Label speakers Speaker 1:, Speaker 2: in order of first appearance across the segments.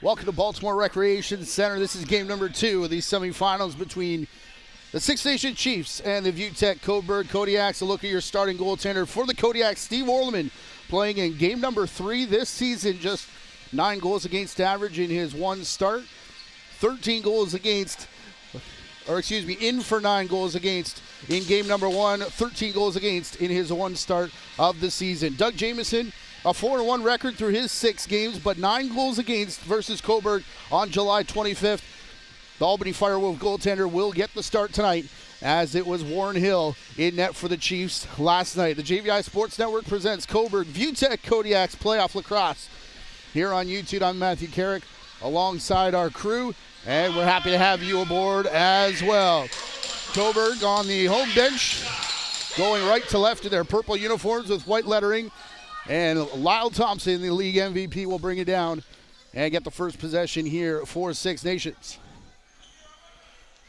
Speaker 1: Welcome to Baltimore Recreation Center. This is game number 2 of these semifinals between the Six Nation Chiefs and the ViewTech Cobourg Kodiaks. A look at your starting goaltender for the Kodiaks, Steve Orleman, playing in game number 3 this season. Just 9 goals against average in his one start. 13 goals against, in for 9 goals against in game number 1. 13 goals against in his one start of the season. Doug Jamieson, a 4-1 record through his 6 games, but 9 goals against versus Cobourg on July 25th. The Albany Firewolf goaltender will get the start tonight, as it was Warren Hill in net for the Chiefs last night. The JVI Sports Network presents Cobourg ViewTech Kodiaks Playoff Lacrosse. Here on YouTube, I'm Matthew Carrick alongside our crew, and we're happy to have you aboard as well. Cobourg on the home bench, going right to left in their purple uniforms with white lettering. And Lyle Thompson, the league MVP, will bring it down and get the first possession here for Six Nations.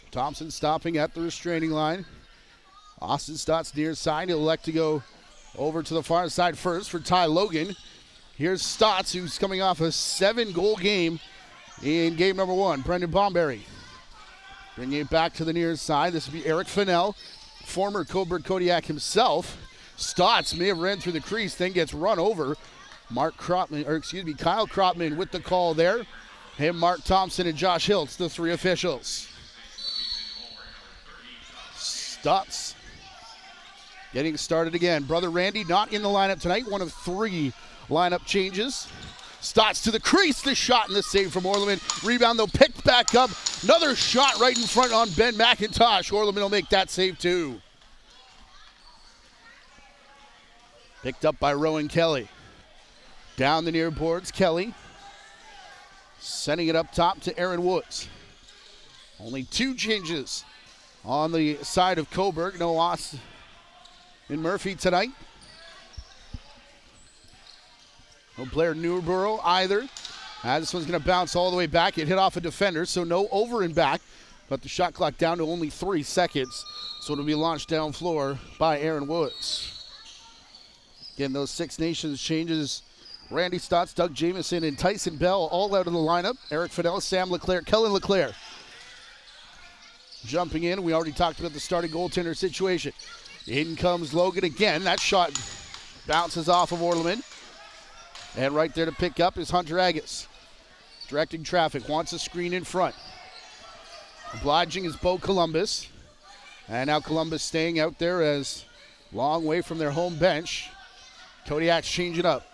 Speaker 1: Thompson stopping at the restraining line. Austin Stotts near side. He'll elect to go over to the far side first for Ty Logan. Here's Stotts, who's coming off a 7-goal game in game number 1. Brendan Bomberry bringing it back to the near side. This will be Eric Fennell, former Cobourg Kodiak himself. Stotts may have ran through the crease, then gets run over. Kyle Cropman with the call there. Him, Mark Thompson, and Josh Hiltz, the 3 officials. Stotts getting started again. Brother Randy not in the lineup tonight, one of 3 lineup changes. Stotts to the crease, the shot and the save from Orleman. Rebound though picked back up. Another shot right in front on Ben McIntosh. Orleman will make that save too. Picked up by Rowan Kelly. Down the near boards, Kelly. Sending it up top to Aaron Woods. Only 2 changes on the side of Cobourg. No Austin and Murphy tonight. No Blair Newborough either. This one's going to bounce all the way back. It hit off a defender, so no over and back. But the shot clock down to only 3 seconds. So it'll be launched down floor by Aaron Woods. Again, those Six Nations changes. Randy Stotts, Doug Jamieson, and Tyson Bell all out of the lineup. Eric Fennell, Sam Leclerc, Kellen Leclerc. Jumping in, we already talked about the starting goaltender situation. In comes Logan again. That shot bounces off of Orleman. And right there to pick up is Hunter Agus. Directing traffic, wants a screen in front. Obliging is Bo Columbus. And now Columbus staying out there as long way from their home bench. Kodiaks change it up.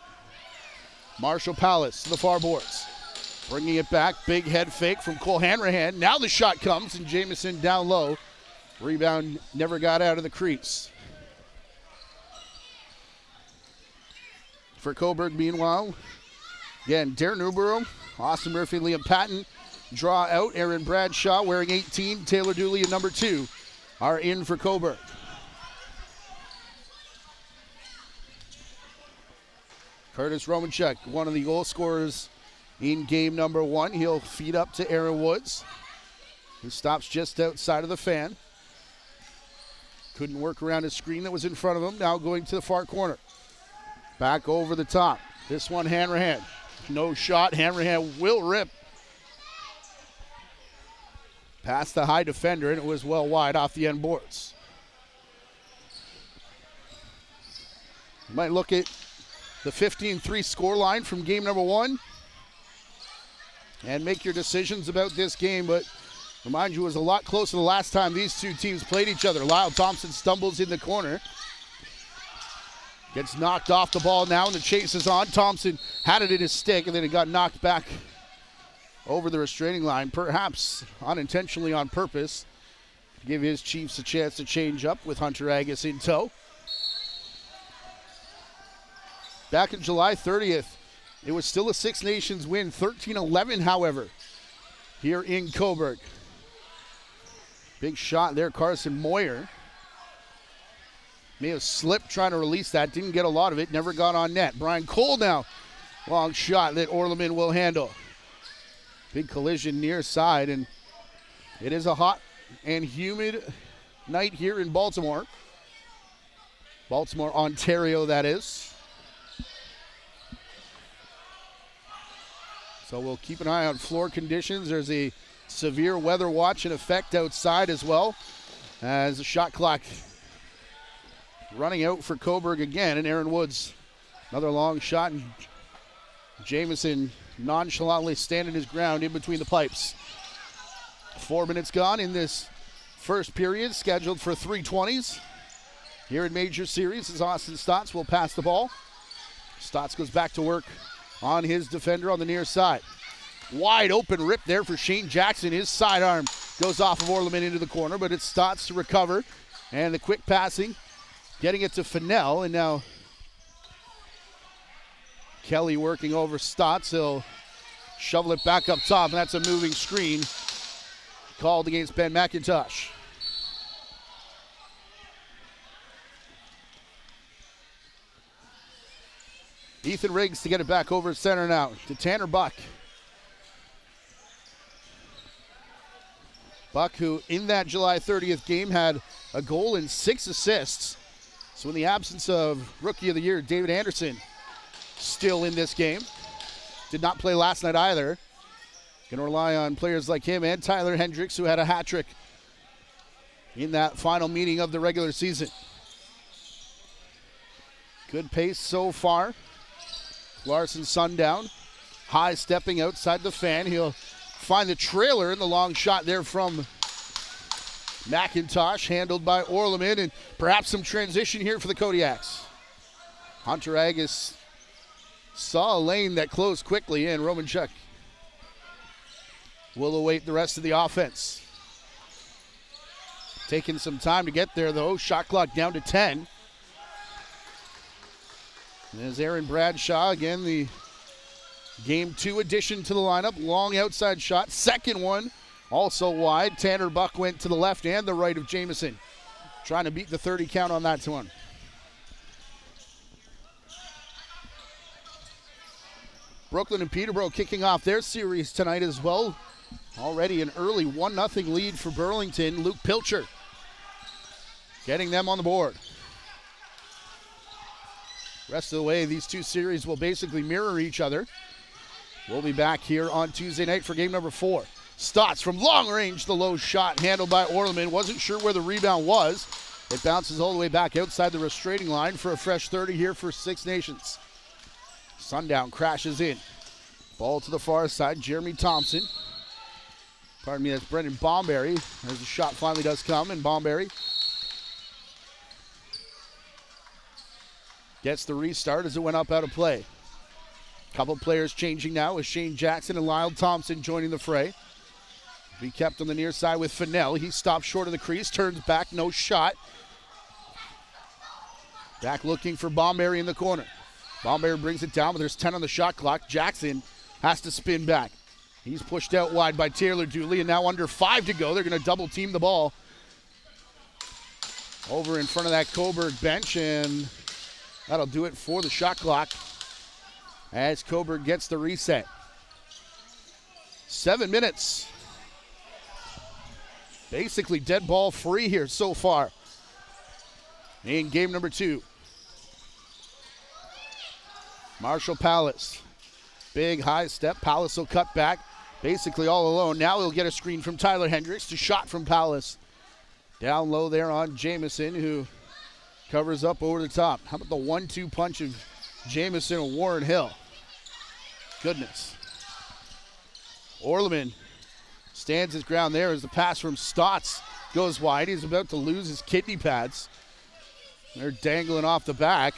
Speaker 1: Marshall Palace to the far boards. Bringing it back. Big head fake from Cole Hanrahan. Now the shot comes, and Jamieson down low. Rebound never got out of the crease. For Cobourg, meanwhile, again, Darren Newborough, Austin Murphy, Liam Patton draw out. Aaron Bradshaw wearing 18. Taylor Dooley and number 2 are in for Cobourg. Curtis Romanchuk, one of the goal scorers in game number 1. He'll feed up to Aaron Woods, who stops just outside of the fan. Couldn't work around his screen that was in front of him. Now going to the far corner. Back over the top. This one, Hanrahan. No shot. Hanrahan will rip. Past the high defender, and it was well wide off the end boards. You might look at the 15-3 scoreline from game number 1 and make your decisions about this game, but remind you, it was a lot closer the last time these 2 teams played each other. Lyle Thompson stumbles in the corner. Gets knocked off the ball now, and the chase is on. Thompson had it in his stick, and then it got knocked back over the restraining line, perhaps unintentionally on purpose, to give his Chiefs a chance to change up with Hunter Agus in tow. Back on July 30th, it was still a Six Nations win, 13-11, however, here in Cobourg. Big shot there, Carson Moyer. May have slipped trying to release that, didn't get a lot of it, never got on net. Brian Cole now, long shot that Orleman will handle. Big collision near side, and it is a hot and humid night here in Baltimore. Baltimore, Ontario, that is. So we'll keep an eye on floor conditions. There's a severe weather watch in effect outside as well, as the shot clock running out for Cobourg again, and Aaron Woods, another long shot, and Jamison nonchalantly standing his ground in between the pipes. 4 minutes gone in this first period, scheduled for 3:20s. Here in Major Series, as Austin Stotts will pass the ball. Stotts goes back to work on his defender on the near side. Wide open rip there for Shane Jackson. His sidearm goes off of Orleman into the corner, but it's Stotts to recover. And the quick passing, getting it to Fennell, and now Kelly working over Stotts. He'll shovel it back up top, and that's a moving screen called against Ben McIntosh. Ethan Riggs to get it back over at center now to Tanner Buck. Buck, who in that July 30th game had a goal and 6 assists. So in the absence of Rookie of the Year David Anderson, still in this game. Did not play last night either. Going to rely on players like him and Tyler Hendricks, who had a hat trick in that final meeting of the regular season. Good pace so far. Larson Sundown, high stepping outside the fan. He'll find the trailer in the long shot there from McIntosh, handled by Orleman, and perhaps some transition here for the Kodiaks. Hunter Agus saw a lane that closed quickly, and Romanchuk will await the rest of the offense. Taking some time to get there, though. Shot clock down to 10. And there's Aaron Bradshaw, again, the Game 2 addition to the lineup. Long outside shot. Second one, also wide. Tanner Buck went to the left and the right of Jamison. Trying to beat the 30 count on that one. Brooklyn and Peterborough kicking off their series tonight as well. Already an early 1-0 lead for Burlington. Luke Pilcher getting them on the board. Rest of the way, these two series will basically mirror each other. We'll be back here on Tuesday night for game number 4. Stotts from long range, the low shot handled by Orleman. Wasn't sure where the rebound was. It bounces all the way back outside the restraining line for a fresh 30 here for Six Nations. Sundown crashes in. Ball to the far side, Jeremy Thompson. Pardon me, that's Brendan Bomberry. As the shot finally does come, and Bomberry gets the restart as it went up out of play. Couple players changing now with Shane Jackson and Lyle Thompson joining the fray. Be kept on the near side with Fennell. He stops short of the crease, turns back, no shot. Back looking for Bomberry in the corner. Bomberry brings it down, but there's 10 on the shot clock. Jackson has to spin back. He's pushed out wide by Taylor Dooley, and now under 5 to go. They're going to double team the ball over in front of that Cobourg bench, and that'll do it for the shot clock as Cobourg gets the reset. 7 minutes. Basically dead ball free here so far in game number 2. Marshall Palace. Big high step. Palace will cut back. Basically all alone. Now he'll get a screen from Tyler Hendricks to shot from Palace. Down low there on Jamison, who covers up over the top. How about the 1-2 punch of Jamison and Warren Hill? Goodness. Orleman stands his ground there as the pass from Stotts goes wide. He's about to lose his kidney pads. They're dangling off the back.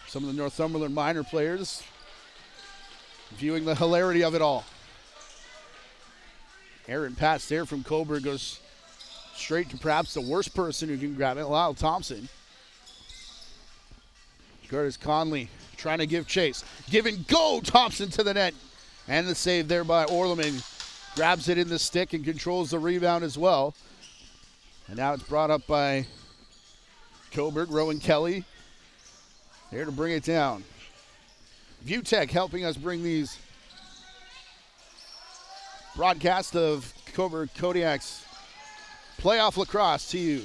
Speaker 1: Some of the Northumberland minor players viewing the hilarity of it all. Errant pass there from Cobourg goes straight to perhaps the worst person who can grab it, Lyle Thompson. Curtis Conley trying to give chase. Give and go, Thompson to the net. And the save there by Orleman. Grabs it in the stick and controls the rebound as well. And now it's brought up by Cobourg. Rowan Kelly there to bring it down. ViewTech helping us bring these broadcasts of Cobourg Kodiaks playoff lacrosse to you.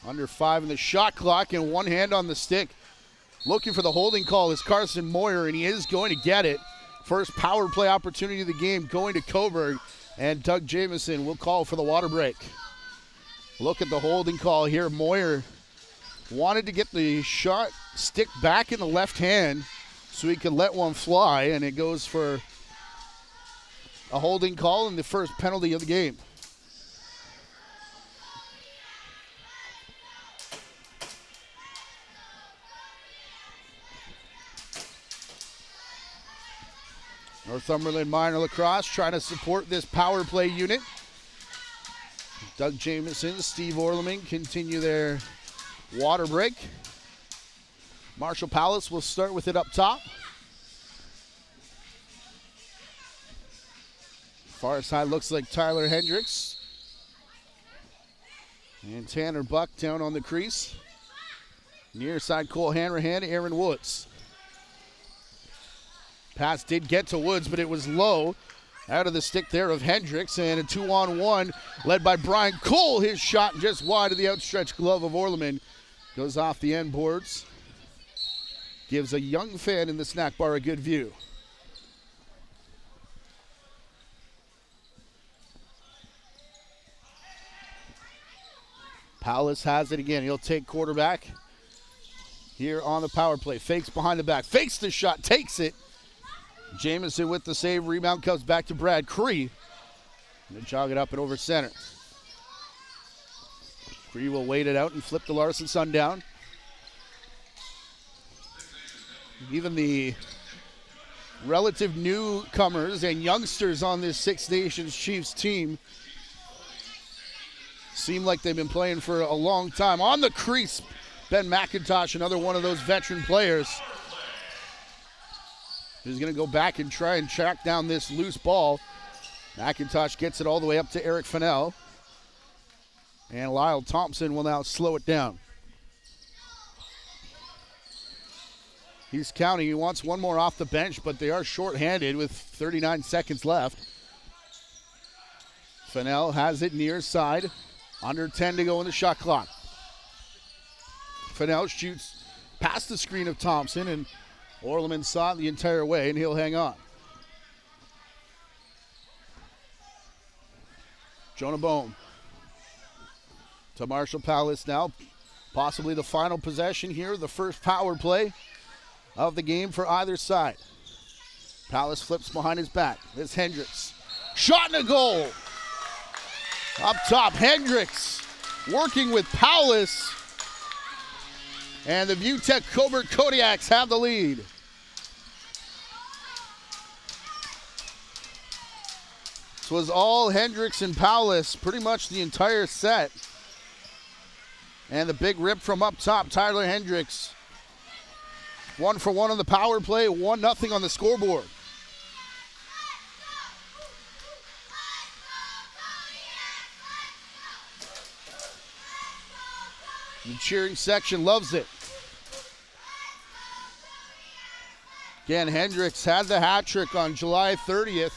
Speaker 1: Under 5 in the shot clock and one hand on the stick looking for the holding call is Carson Moyer, and he is going to get it. First power play opportunity of the game going to Cobourg, and Doug Jamieson will call for the water break. Look at the holding call here. Moyer wanted to get the shot stick back in the left hand so he could let one fly, and it goes for a holding call and the first penalty of the game. Northumberland Minor Lacrosse trying to support this power play unit. Doug Jamieson, Steve Orleman continue their water break. Marshall Palace will start with it up top. Far side looks like Tyler Hendricks. And Tanner Buck down on the crease. Near side Cole Hanrahan, Aaron Woods. Pass did get to Woods, but it was low. Out of the stick there of Hendricks, and a 2-on-1 led by Brian Cole. His shot just wide of the outstretched glove of Orleman. Goes off the end boards. Gives a young fan in the snack bar a good view. Palace has it again. He'll take quarterback here on the power play. Fakes behind the back. Fakes the shot. Takes it. Jamieson with the save. Rebound comes back to Brad Cree. And they jog it up and over center. Cree will wait it out and flip the Larson Sundown. Even the relative newcomers and youngsters on this Six Nations Chiefs team seem like they've been playing for a long time. On the crease, Ben McIntosh, another one of those veteran players, who's going to go back and try and track down this loose ball. McIntosh gets it all the way up to Eric Fennell. And Lyle Thompson will now slow it down. He's counting. He wants one more off the bench, but they are shorthanded with 39 seconds left. Fennell has it near side. Under 10 to go in the shot clock. Fennell shoots past the screen of Thompson, and Orleman saw it the entire way, and he'll hang on. Jonah Bohm to Marshall Palace now. Possibly the final possession here, the first power play of the game for either side. Palace flips behind his back. It's Hendricks. Shot and a goal. Up top, Hendricks working with Palace. And the ViewTech Cobourg Kodiaks have the lead. This was all Hendricks and Palace pretty much the entire set. And the big rip from up top, Tyler Hendricks. 1 for 1 on the power play, 1-0 on the scoreboard. The cheering section loves it. Again, Hendricks had the hat trick on July 30th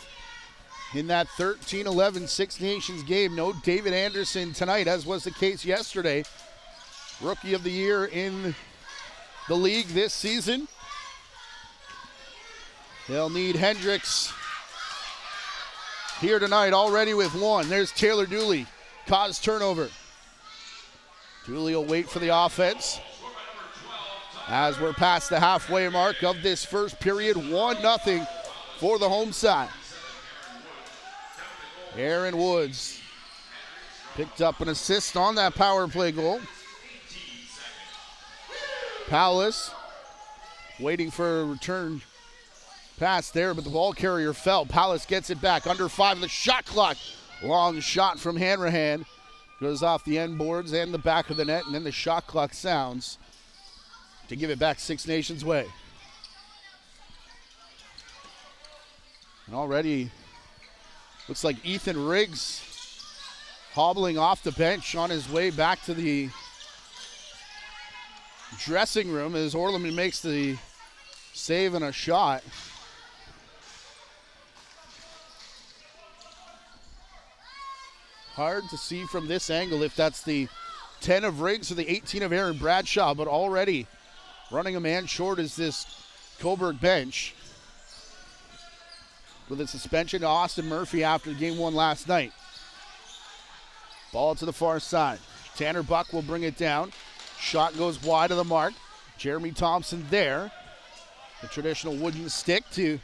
Speaker 1: in that 13-11 Six Nations game. No David Anderson tonight, as was the case yesterday. Rookie of the year in the league this season. They'll need Hendricks here tonight already with one. There's Taylor Dooley, caused turnover. Dooley will wait for the offense as we're past the halfway mark of this first period. 1-0 for the home side. Aaron Woods picked up an assist on that power play goal. Palace waiting for a return pass there, but the ball carrier fell. Palace gets it back. Under 5 of the shot clock. Long shot from Hanrahan. Goes off the end boards and the back of the net, and then the shot clock sounds to give it back Six Nations way. And already looks like Ethan Riggs hobbling off the bench on his way back to the dressing room as Orleman makes the save and a shot. Hard to see from this angle if that's the 10 of Riggs or the 18 of Aaron Bradshaw, but already Running a man short is this Cobourg bench, with a suspension to Austin Murphy after game one last night. Ball to the far side. Tanner Buck will bring it down. Shot goes wide of the mark. Jeremy Thompson there. The traditional wooden stick to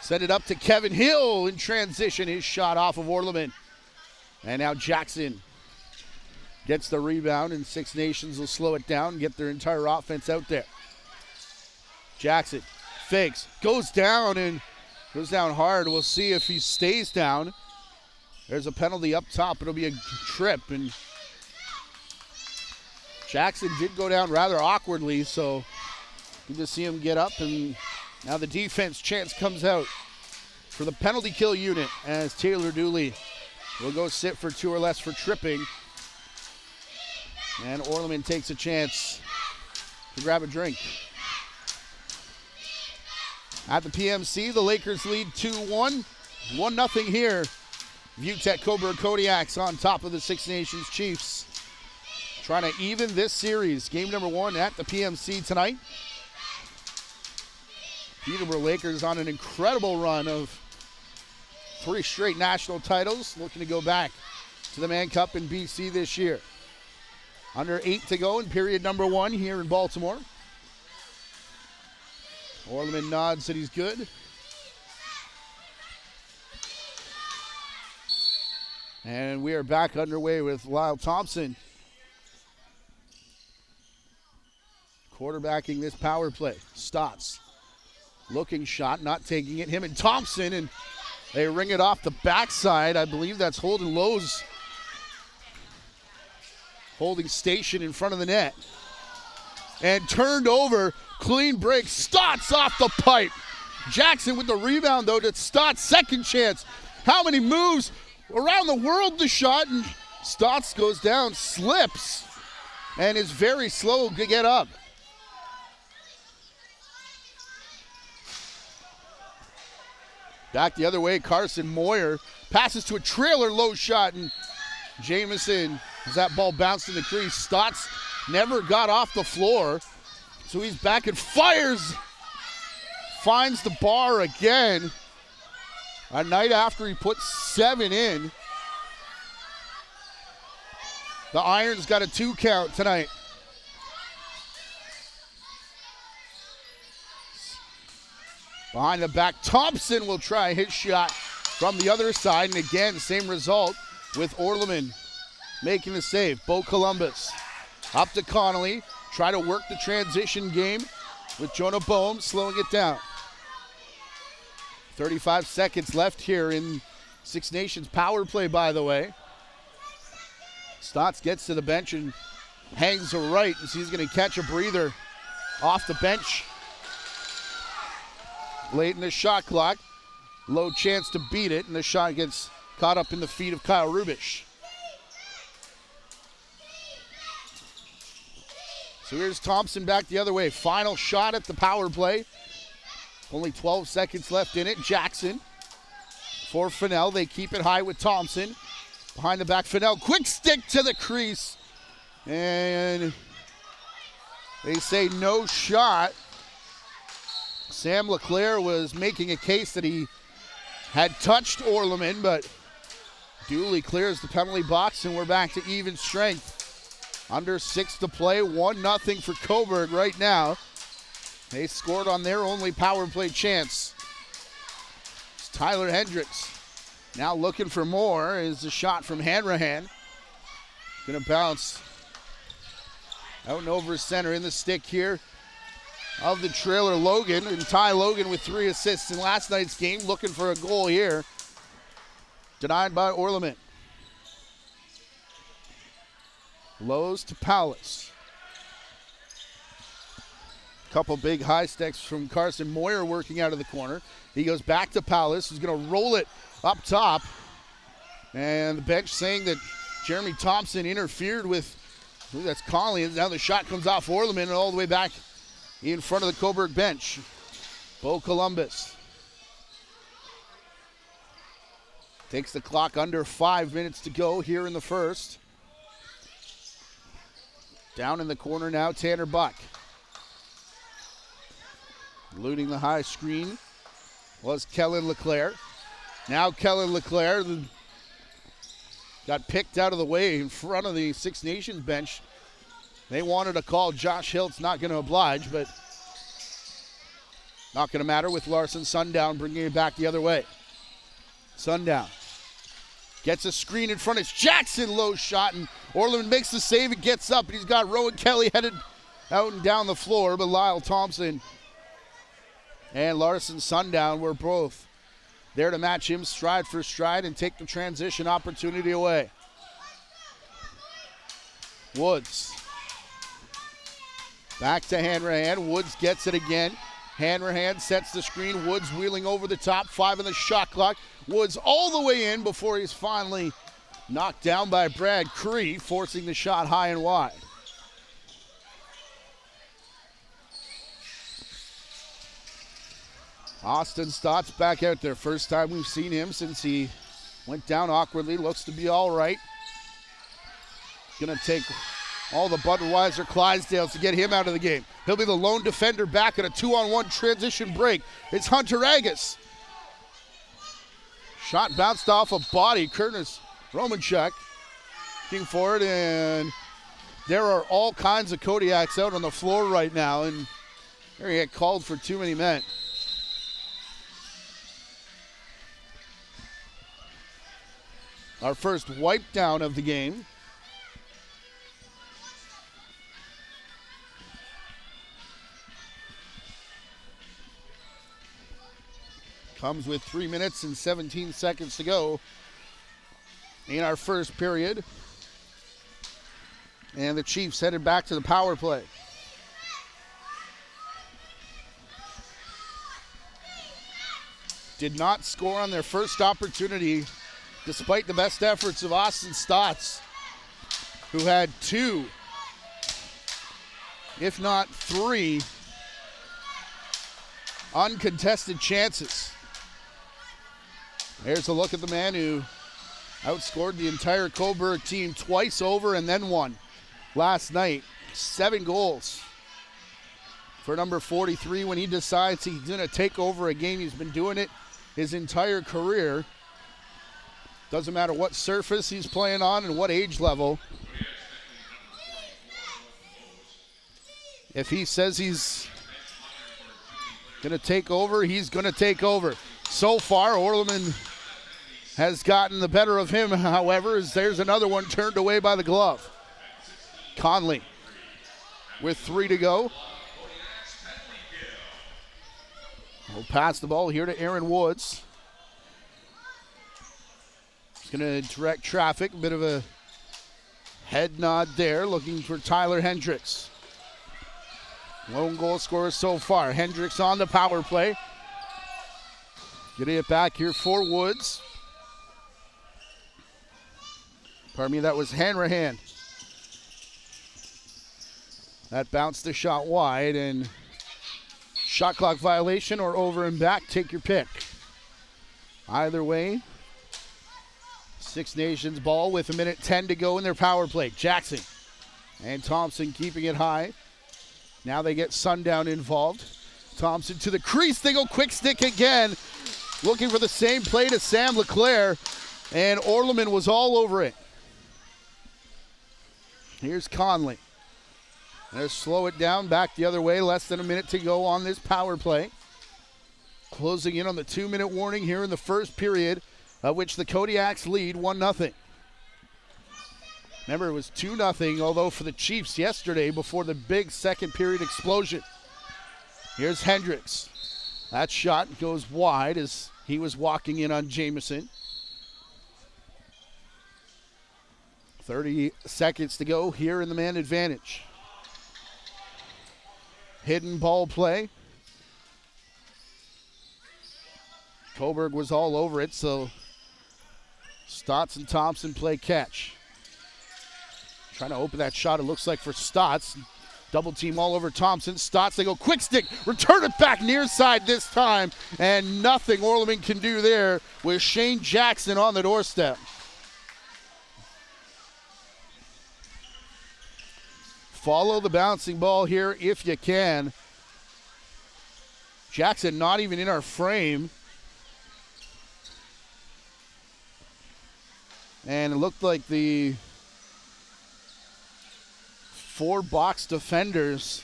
Speaker 1: set it up to Kevin Hill in transition. His shot off of Orleman. And now Jackson gets the rebound, and Six Nations will slow it down and get their entire offense out there. Jackson fakes, goes down hard. We'll see if he stays down. There's a penalty up top. It'll be a trip, and Jackson did go down rather awkwardly, so good to see him get up. And now the defense chance comes out for the penalty kill unit as Taylor Dooley will go sit for 2 or less for tripping. And Orleman takes a chance to grab a drink. At the PMC, the Lakers lead 2-1. 1-0 here. ViewTech Cobourg Kodiaks on top of the Six Nations Chiefs, trying to even this series. Game number 1 at the PMC tonight. Peterborough Lakers on an incredible run of 3 straight national titles, looking to go back to the Mann Cup in BC this year. Under 8 to go in period number 1 here in Baltimore. Orleman nods that he's good. And we are back underway with Lyle Thompson quarterbacking this power play. Stotts looking shot, not taking it. Him and Thompson, and they ring it off the backside. I believe that's Holden Lowe's holding station in front of the net. And turned over, clean break. Stotts off the pipe. Jackson with the rebound, though, to Stotts' second chance. How many moves around the world the shot, and Stotts goes down, slips, and is very slow to get up. Back the other way, Carson Moyer passes to a trailer, low shot, and Jamison, as that ball bounced in the crease, Stotts never got off the floor, so he's back and fires, finds the bar again. A night after he put 7 in. The Irons got a 2 count tonight. Behind the back, Thompson will try his shot from the other side. And again, same result with Orleman making the save. Bo Columbus up to Connolly. Try to work the transition game with Jonah Boehm slowing it down. 35 seconds left here in Six Nations power play, by the way. Stotts gets to the bench and hangs a right, and so he's going to catch a breather off the bench late in the shot clock. Low chance to beat it, and the shot gets caught up in the feet of Kyle Rubish. So here's Thompson back the other way. Final shot at the power play. Only 12 seconds left in it. Jackson for Fennell. They keep it high with Thompson. Behind the back, Fennell. Quick stick to the crease. And they say no shot. Sam LeClaire was making a case that he had touched Orleman, but Dooley clears the penalty box, and we're back to even strength. Under 6 to play. 1-0 for Cobourg right now. They scored on their only power play chance. It's Tyler Hendricks now looking for more. Is a shot from Hanrahan. Gonna bounce out and over center in the stick here of the trailer, Logan. And Ty Logan with 3 assists in last night's game, looking for a goal here. Denied by Orleman. Lowe's to Paulus. Couple big high sticks from Carson Moyer working out of the corner. He goes back to Paulus, who's going to roll it up top. And the bench saying that Jeremy Thompson interfered with, that's Conley. Now the shot comes off Orleman and all the way back in front of the Cobourg bench. Bo Columbus takes the clock under 5 minutes to go here in the first. Down in the corner now, Tanner Buck. Looting the high screen was Kellen LeClaire. Now Kellen LeClaire got picked out of the way in front of the Six Nations bench. They wanted a call. Josh Hiltz not going to oblige, but not going to matter with Larson Sundown bringing it back the other way. Sundown gets a screen in front. It's Jackson, low shot, and Orleman makes the save. It gets up, and he's got Rowan Kelly headed out and down the floor, but Lyle Thompson and Larson Sundown were both there to match him stride for stride and take the transition opportunity away. Woods. Back to Hanrahan. Woods gets it again. Hanrahan sets the screen. Woods wheeling over the top. 5 on the shot clock. Woods all the way in before he's finally knocked down by Brad Cree, forcing the shot high and wide. Austin Stotts back out there. First time we've seen him since he went down awkwardly. Looks to be all right. Gonna take all the Budweiser Clydesdales to get him out of the game. He'll be the lone defender back at a 2-on-1 transition break. It's Hunter Agus. Shot bounced off a body. Curtis Romanchuk looking for it, and there are all kinds of Kodiaks out on the floor right now, and they're gonna get called for too many men. Our first wipe down of the game. Comes with 3 minutes and 17 seconds to go in our first period. And the Chiefs headed back to the power play. Did not score on their first opportunity, despite the best efforts of Austin Stotts, who had 2, if not 3, uncontested chances. There's a look at the man who outscored the entire Cobourg team twice over and then one last night. 7 goals for number 43 when he decides he's going to take over a game. He's been doing it his entire career. Doesn't matter what surface he's playing on and what age level. If he says he's going to take over, he's going to take over. So far, Orleman has gotten the better of him, however, as there's another one turned away by the glove. Conley with 3 to go. We'll pass the ball here to Aaron Woods. He's going to direct traffic, a bit of a head nod there, looking for Tyler Hendricks. Lone goal scorer so far. Hendricks on the power play. Getting it back here for Woods. Pardon me, that was Hanrahan. That bounced the shot wide, and shot clock violation or over and back, take your pick. Either way, Six Nations ball with 1:10 to go in their power play. Jackson and Thompson keeping it high. Now they get Sundown involved. Thompson to the crease. They go quick stick again. Looking for the same play to Sam LeClaire. And Orleman was all over it. Here's Conley. They'll slow it down back the other way. Less than a minute to go on this power play. Closing in on the 2-minute warning here in the first period, of which the Kodiaks lead 1-0. Remember, it was 2-0, although for the Chiefs yesterday before the big second period explosion. Here's Hendricks. That shot goes wide as he was walking in on Jamison. 30 seconds to go here in the man advantage. Hidden ball play. Cobourg was all over it, so Stotts and Thompson play catch. Trying to open that shot, it looks like, for Stotts. Double team all over Thompson. Stotts, they go quick stick. Return it back near side this time. And nothing Orleman can do there with Shane Jackson on the doorstep. Follow the bouncing ball here if you can. Jackson not even in our frame. And it looked like the 4 box defenders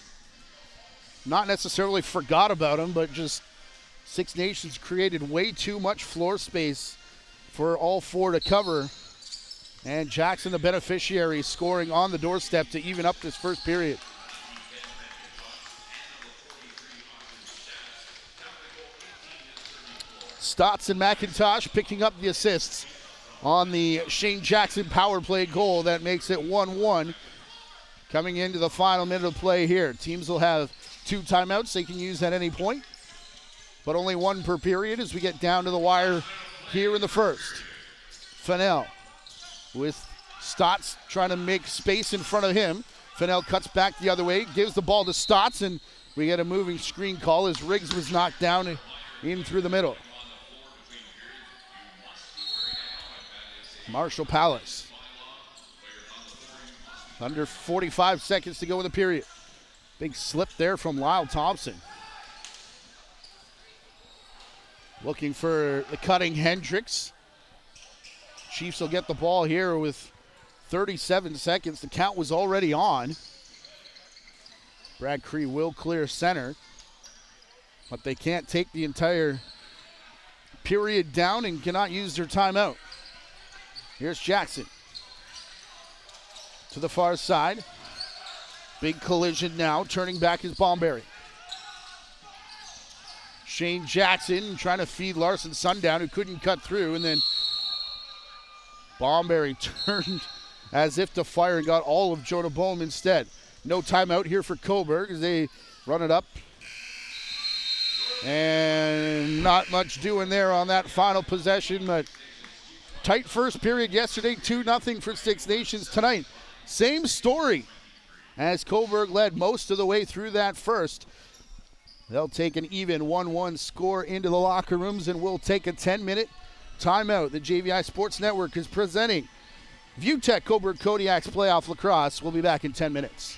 Speaker 1: not necessarily forgot about him, but just Six Nations created way too much floor space for all 4 to cover. And Jackson, the beneficiary, scoring on the doorstep to even up this first period. Stotts and McIntosh picking up the assists on the Shane Jackson power play goal that makes it 1-1. Coming into the final minute of play here. Teams will have 2 timeouts they can use at any point, but only 1 per period as we get down to the wire here in the first. Fennell with Stotts trying to make space in front of him. Fennell cuts back the other way, gives the ball to Stotts, and we get a moving screen call as Riggs was knocked down in through the middle. Marshall Palace. Under 45 seconds to go in the period. Big slip there from Lyle Thompson. Looking for the cutting Hendricks. Chiefs will get the ball here with 37 seconds. The count was already on. Brad Cree will clear center, but they can't take the entire period down and cannot use their timeout. Here's Jackson to the far side. Big collision now. Turning back is Bomberry. Shane Jackson trying to feed Larson Sundown, who couldn't cut through, and then Bomberry turned as if to fire and got all of Jonah Bohm instead. No timeout here for Cobourg as they run it up. And not much doing there on that final possession, but tight first period yesterday, 2-0 for Six Nations tonight. Same story as Cobourg led most of the way through that first. They'll take an even 1-1 score into the locker rooms, and we'll take a 10-minute timeout. The JVI Sports Network is presenting ViewTech Cobourg Kodiaks Playoff Lacrosse. We'll be back in 10 minutes.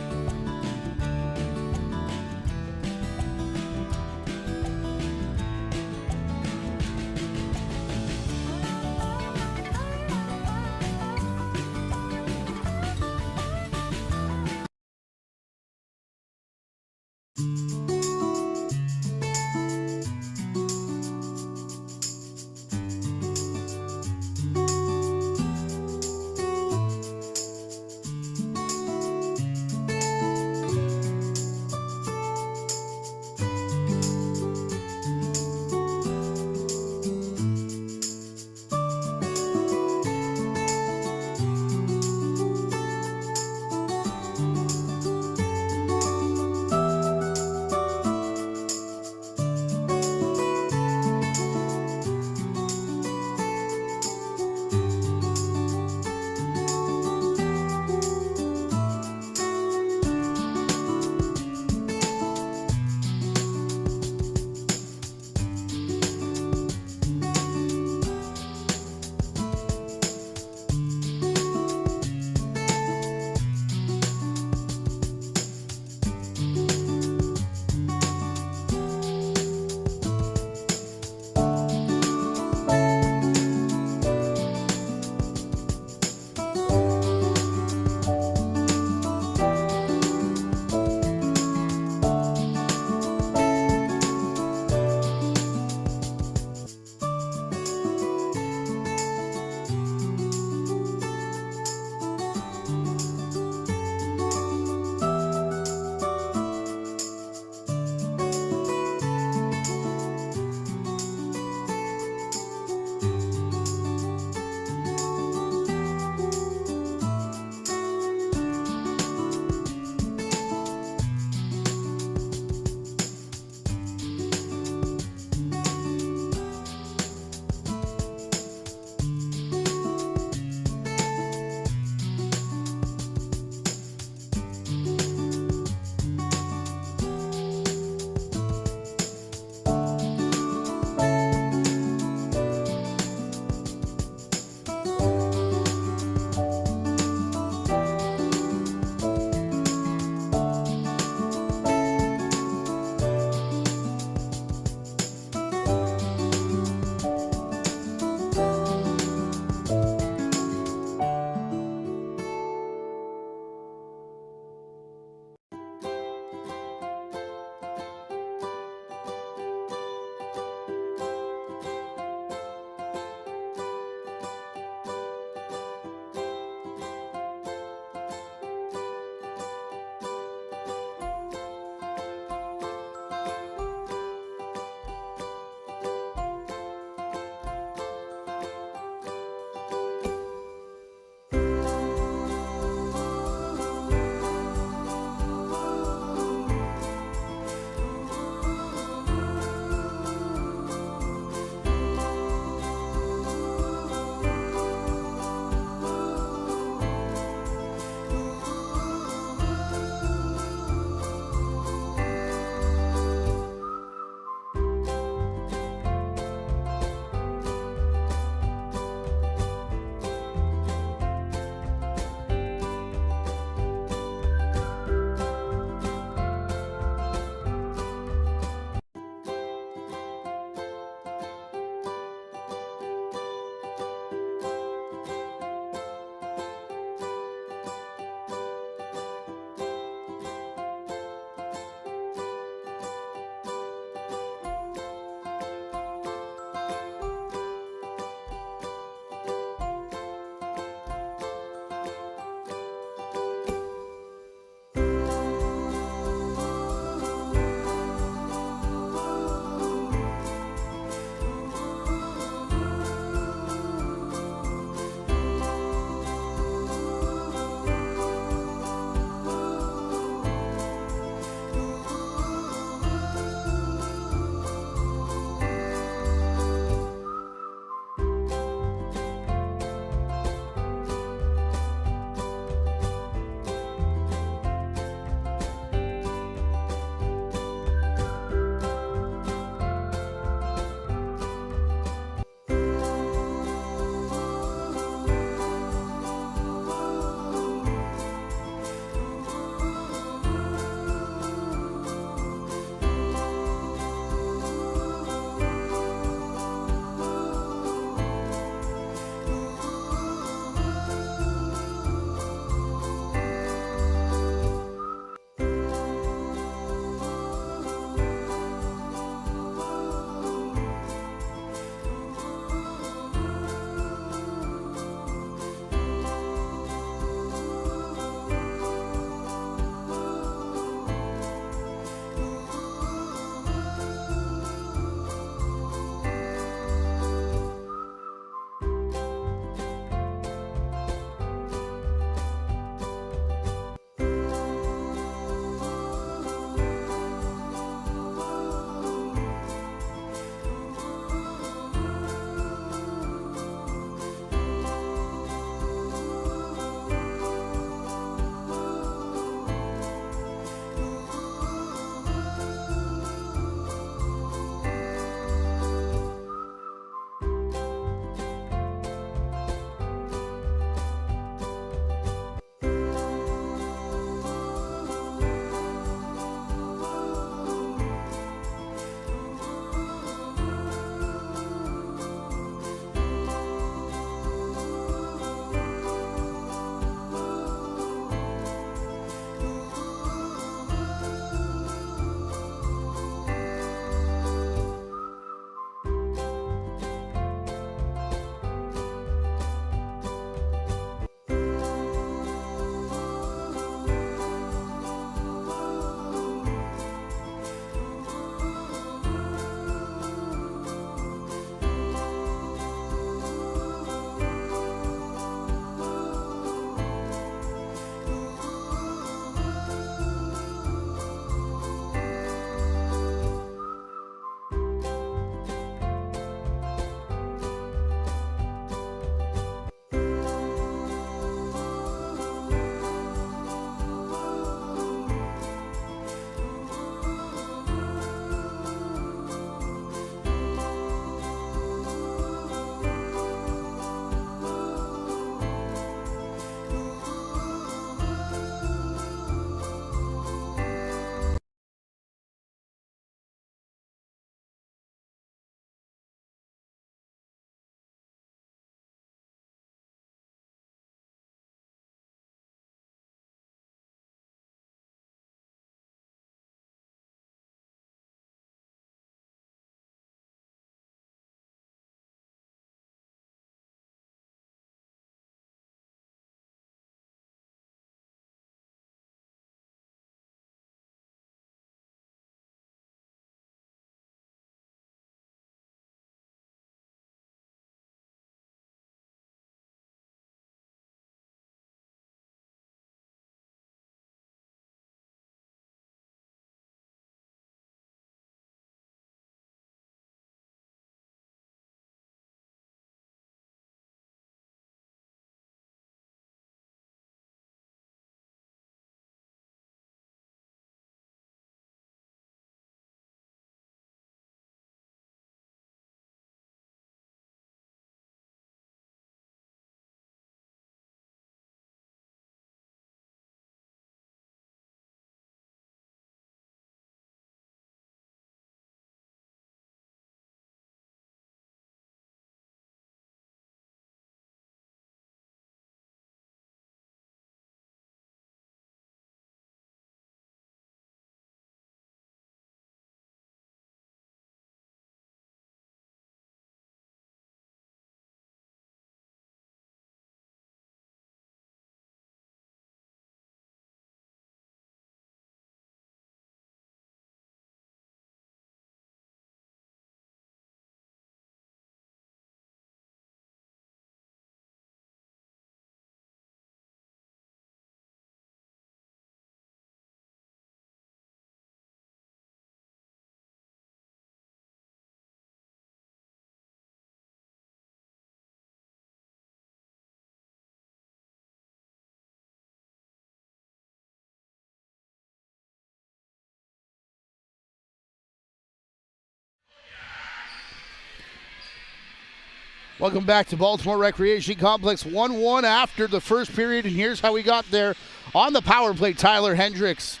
Speaker 1: Welcome back to Baltimore Recreation Complex. 1-1 after the first period, and here's how we got there. On the power play, Tyler Hendricks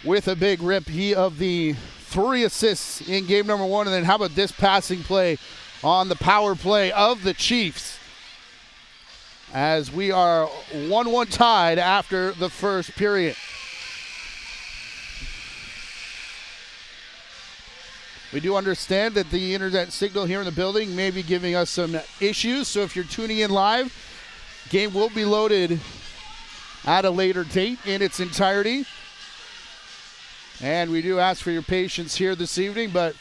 Speaker 1: with a big rip. He of the 3 assists in game number 1, and then how about this passing play on the power play of the Chiefs, as we are 1-1 tied after the first period. We do understand that the internet signal here in the building may be giving us some issues, so if you're tuning in live, game will be loaded at a later date in its entirety. And we do ask for your patience here this evening, but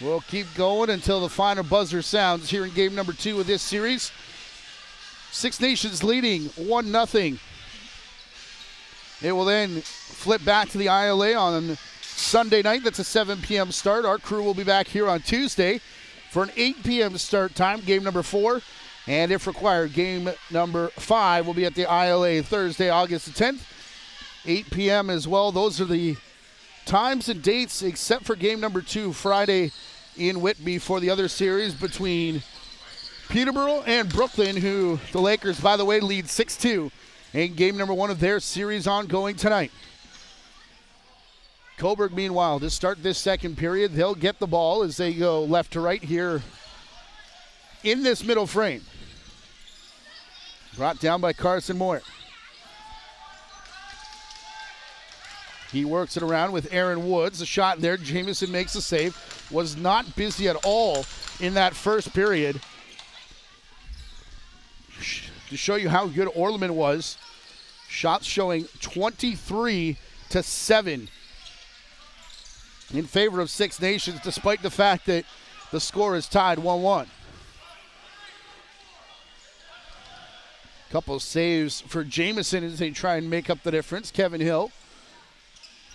Speaker 1: we'll keep going until the final buzzer sounds here in game number 2 of this series. Six Nations leading 1-0. It will then flip back to the ILA on Sunday night. That's a 7 p.m. start. Our crew will be back here on Tuesday for an 8 p.m. start time, game number 4. And if required, game number 5 will be at the ILA Thursday, August the 10th, 8 p.m. as well. Those are the times and dates, except for game number 2, Friday in Whitby, for the other series between Peterborough and Brooklyn, who the Lakers, by the way, lead 6-2 in game number 1 of their series ongoing tonight. Cobourg, meanwhile, to start this second period, they'll get the ball as they go left to right here in this middle frame. Brought down by Carson Moyer. He works it around with Aaron Woods. A shot there. Jamison makes the save. Was not busy at all in that first period. To show you how good Orleman was, shots showing 23-7 in favor of Six Nations, despite the fact that the score is tied 1-1. Couple saves for Jamison as they try and make up the difference. Kevin Hill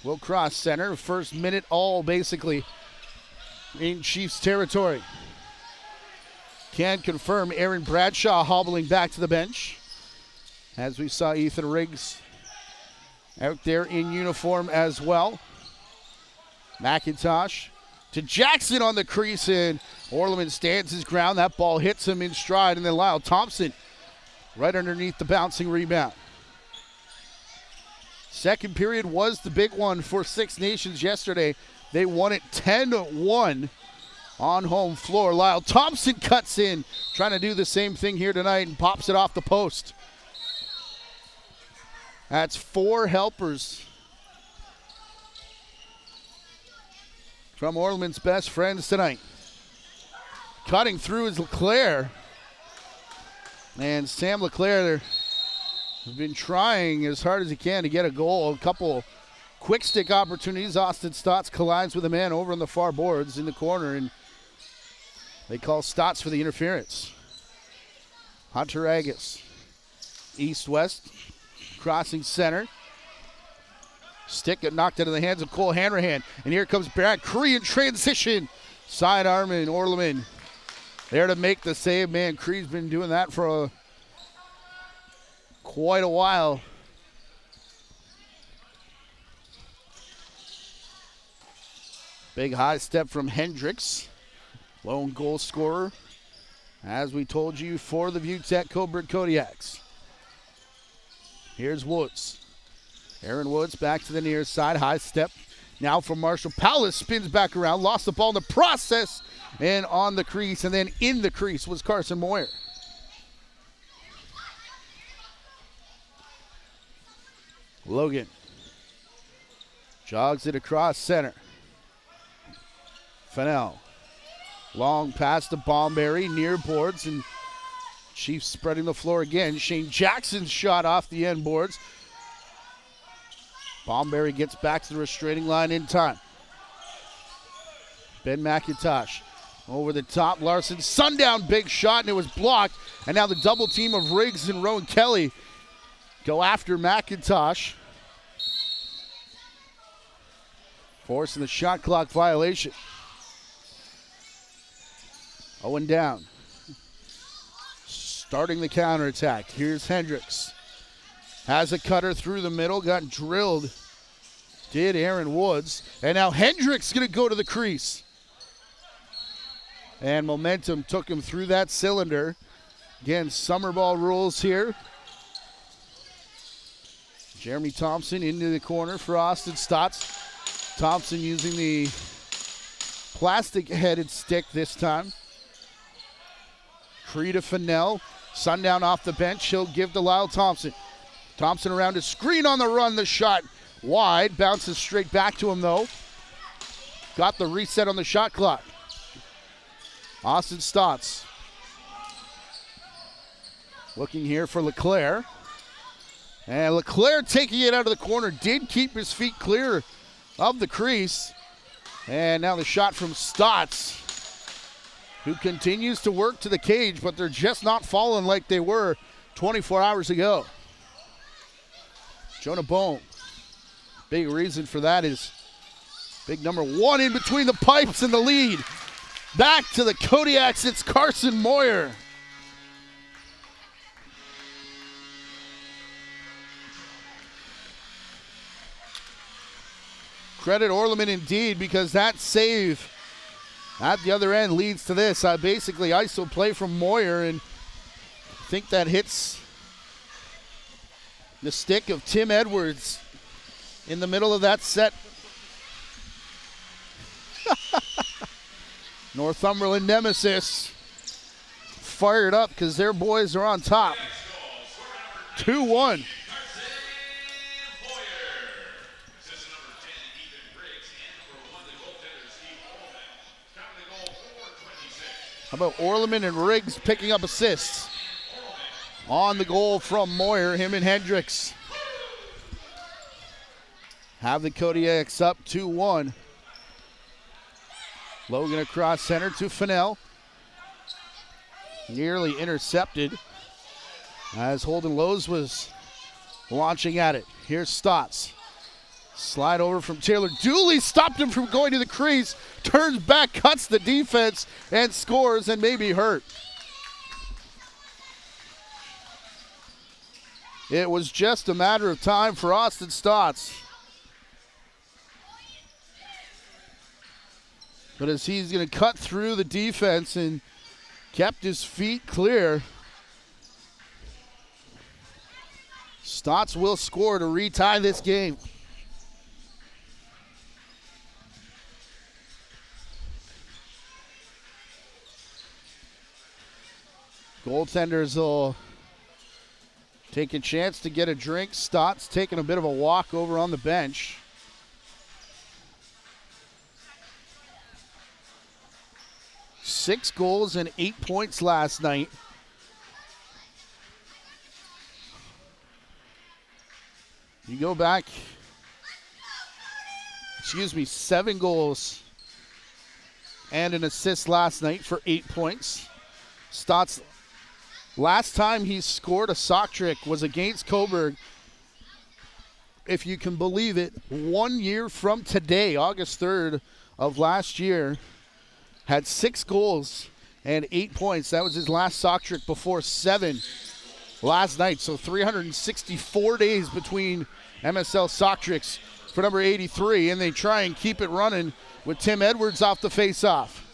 Speaker 1: will cross center. First minute all basically in Chiefs territory. Can confirm Aaron Bradshaw hobbling back to the bench, as we saw Ethan Riggs out there in uniform as well. McIntosh to Jackson on the crease, and Orleman stands his ground. That ball hits him in stride, and then Lyle Thompson right underneath the bouncing rebound. Second period was the big one for Six Nations yesterday. They won it 10-1 on home floor. Lyle Thompson cuts in, trying to do the same thing here tonight, and pops it off the post. That's 4 helpers from Orleman's best friends tonight. Cutting through is LeClaire. And Sam LeClaire has been trying as hard as he can to get a goal. A couple quick stick opportunities. Austin Stotts collides with a man over on the far boards in the corner, and they call Stotts for the interference. Hunter Agus, east-west, crossing center. Stick got knocked out of the hands of Cole Hanrahan. And here comes Brad Cree in transition. Sidearm, and Orleman there to make the save. Man, Cree's been doing that for quite a while. Big high step from Hendricks. Lone goal scorer, as we told you, for the ViewTech Cobourg Kodiaks. Here's Woods. Aaron Woods back to the near side. High step now from Marshall. Powell spins back around. Lost the ball in the process. And on the crease. And then in the crease was Carson Moyer. Logan jogs it across center. Fennell. Long pass to Bomberry. Near boards. And Chiefs spreading the floor again. Shane Jackson's shot off the end boards. Bomberry gets back to the restraining line in time. Ben McIntosh over the top. Larson, sundown big shot, and it was blocked. And now the double team of Riggs and Rowan Kelly go after McIntosh, forcing the shot clock violation. Owen down. Starting the counterattack. Here's Hendricks. Has a cutter through the middle. Got drilled. Did Aaron Woods. And now Hendricks going to go to the crease. and momentum took him through that cylinder. Again, summer ball rules here. Jeremy Thompson into the corner for Austin Stotts. Thompson using the plastic-headed stick this time. Cree to Fennell. Sundown off the bench. He'll give to Lyle Thompson. Thompson around his screen on the run. The shot wide. Bounces straight back to him, though. Got the reset on the shot clock. Austin Stotts. Looking here for LeClaire. And LeClaire taking it out of the corner. Did keep his feet clear of the crease. And now the shot from Stotts, who continues to work to the cage, but they're just not falling like they were 24 hours ago. Jonah Bohm. Big reason for that is big number 1 in between the pipes and the lead. Back to the Kodiaks, it's Carson Moyer. Credit Orleman indeed, because that save at the other end leads to this. Basically ISO play from Moyer, and I think that hits the stick of Tim Edwards in the middle of that set. Northumberland nemesis fired up because their boys are on top. 2-1. How about Orleman and Riggs picking up assists? On the goal from Moyer, him and Hendricks have the Kodiaks up 2-1. Logan across center to Fennell. Nearly intercepted as Holden Lowe's was launching at it. Here's Stotts. Slide over from Taylor. Dooley stopped him from going to the crease. Turns back, cuts the defense, and scores, and may be hurt. It was just a matter of time for Austin Stotts. But as he's going to cut through the defense and kept his feet clear, Stotts will score to retie this game. Goaltenders will take a chance to get a drink. Stotts taking a bit of a walk over on the bench. Six goals and 8 points last night. You go back, 7 goals and an assist last night for 8 points. Stotts, last time he scored a sock trick was against Cobourg, if you can believe it, 1 year from today, August 3rd of last year. Had 6 goals and 8 points. That was his last sock trick before 7 last night. So 364 days between MSL sock tricks for number 83, and they try and keep it running with Tim Edwards off the face-off.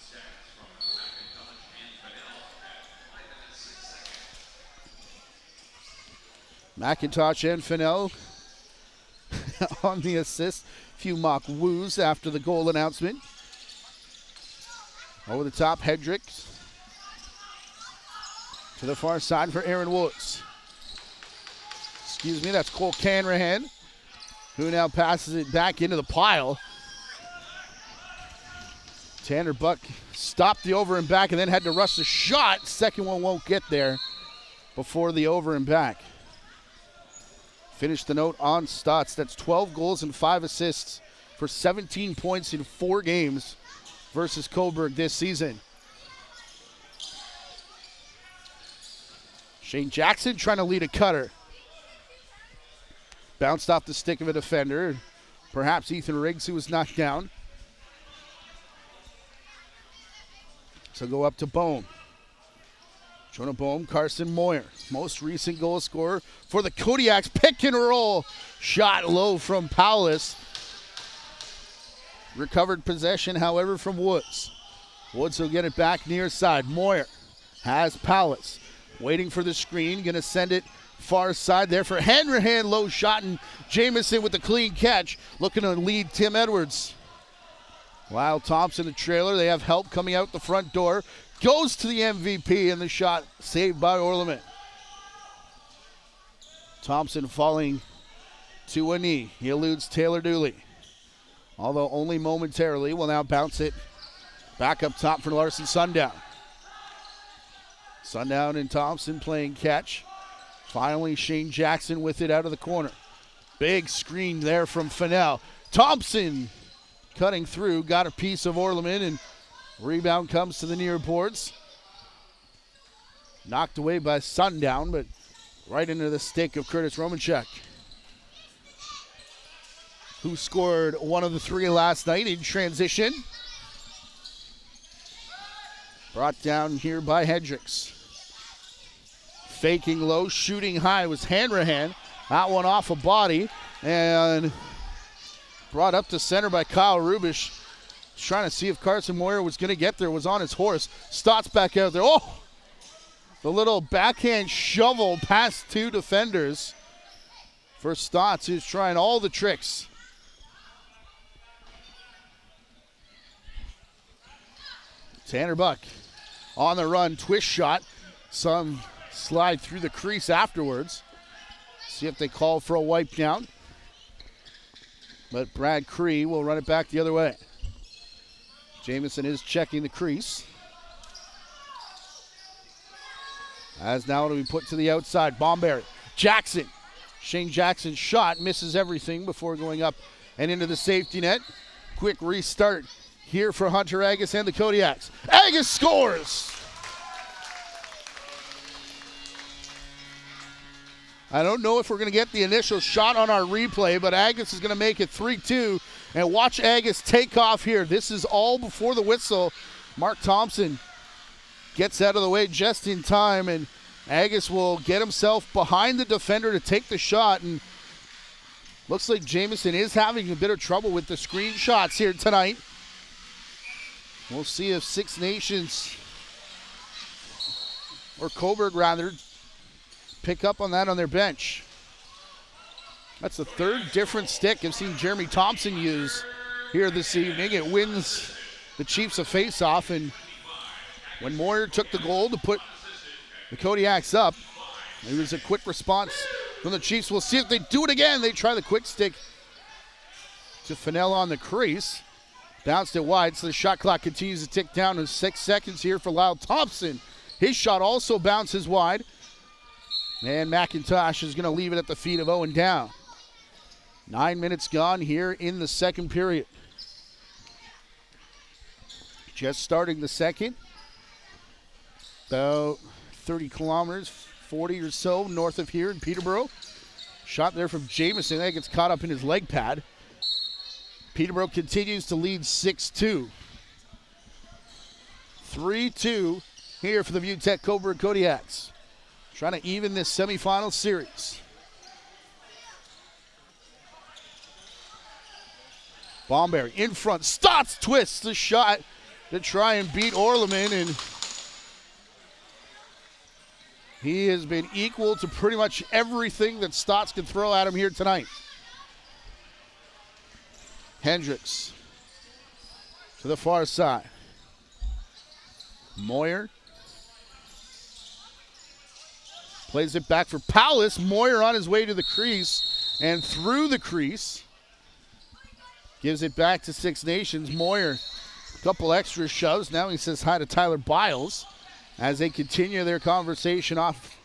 Speaker 1: McIntosh and Fennell on the assist. A few mock woos after the goal announcement. Over the top, Hendricks. To the far side for Aaron Woods. That's Cole Canrahan, who now passes it back into the pile. Tanner Buck stopped the over and back and then had to rush the shot. Second one won't get there before the over and back. Finish the note on Stotts. That's 12 goals and 5 assists for 17 points in 4 games versus Cobourg this season. Shane Jackson trying to lead a cutter. Bounced off the stick of a defender. Perhaps Ethan Riggs, who was knocked down. So go up to Bohm. Jonah Bohm, Carson Moyer, most recent goal scorer for the Kodiaks. Pick and roll. Shot low from Paulus. Recovered possession, however, from Woods. Woods will get it back near side. Moyer has Palace. Waiting for the screen. Going to send it far side there for Hanrahan. Low shot, and Jamison with the clean catch. Looking to lead Tim Edwards. Lyle Thompson, the trailer. They have help coming out the front door. Goes to the MVP, and the shot saved by Orleman. Thompson falling to a knee. He eludes Taylor Dooley. Although only momentarily, will now bounce it back up top for Larson Sundown. Sundown and Thompson playing catch. Finally, Shane Jackson with it out of the corner. Big screen there from Fennell. Thompson cutting through, got a piece of Orleman, and rebound comes to the near boards. Knocked away by Sundown, but right into the stick of Curtis Romanchuk, who scored one of the three last night in transition. Brought down here by Hendricks. Faking low, shooting high was Hanrahan. That one off a body and brought up to center by Kyle Rubish. Trying to see if Carson Moyer was going to get there, was on his horse. Stotts back out there. Oh! The little backhand shovel past two defenders for Stotts, who's trying all the tricks. Tanner Buck on the run, twist shot. Some slide through the crease afterwards. See if they call for a wipe down. But Brad Cree will run it back the other way. Jamison is checking the crease. As now to be put to the outside. Bomberry. Jackson. Shane Jackson's shot misses everything before going up and into the safety net. Quick restart here for Hunter Agus and the Kodiaks. Agus scores! I don't know if we're going to get the initial shot on our replay, but Agus is going to make it 3-2. And watch Agus take off here. This is all before the whistle. Mark Thompson gets out of the way just in time, and Agus will get himself behind the defender to take the shot. And looks like Jamison is having a bit of trouble with the screen shots here tonight. We'll see if Six Nations, or Cobourg rather, pick up on that on their bench. That's the third different stick I've seen Jeremy Thompson use here this evening. It wins the Chiefs a face-off, and when Moyer took the goal to put the Kodiaks up, it was a quick response from the Chiefs. We'll see if they do it again. They try the quick stick to Fennell on the crease. Bounced it wide, so the shot clock continues to tick down to 6 seconds here for Lyle Thompson. His shot also bounces wide. And McIntosh is going to leave it at the feet of Owen Down. 9 minutes gone here in the second period. Just starting the second. About 30 kilometers, 40 or so north of here in Peterborough. Shot there from Jamison. That gets caught up in his leg pad. Peterborough continues to lead 6-2. 3-2 here for the ViewTech Cobourg Kodiaks. Trying to even this semifinal series. Bomberry in front. Stotts twists the shot to try and beat Orleman, and he has been equal to pretty much everything that Stotts can throw at him here tonight. Hendricks to the far side. Moyer plays it back for Palace. Moyer on his way to the crease and through the crease. Gives it back to Six Nations. Moyer, a couple extra shoves. Now he says hi to Tyler Biles as they continue their conversation off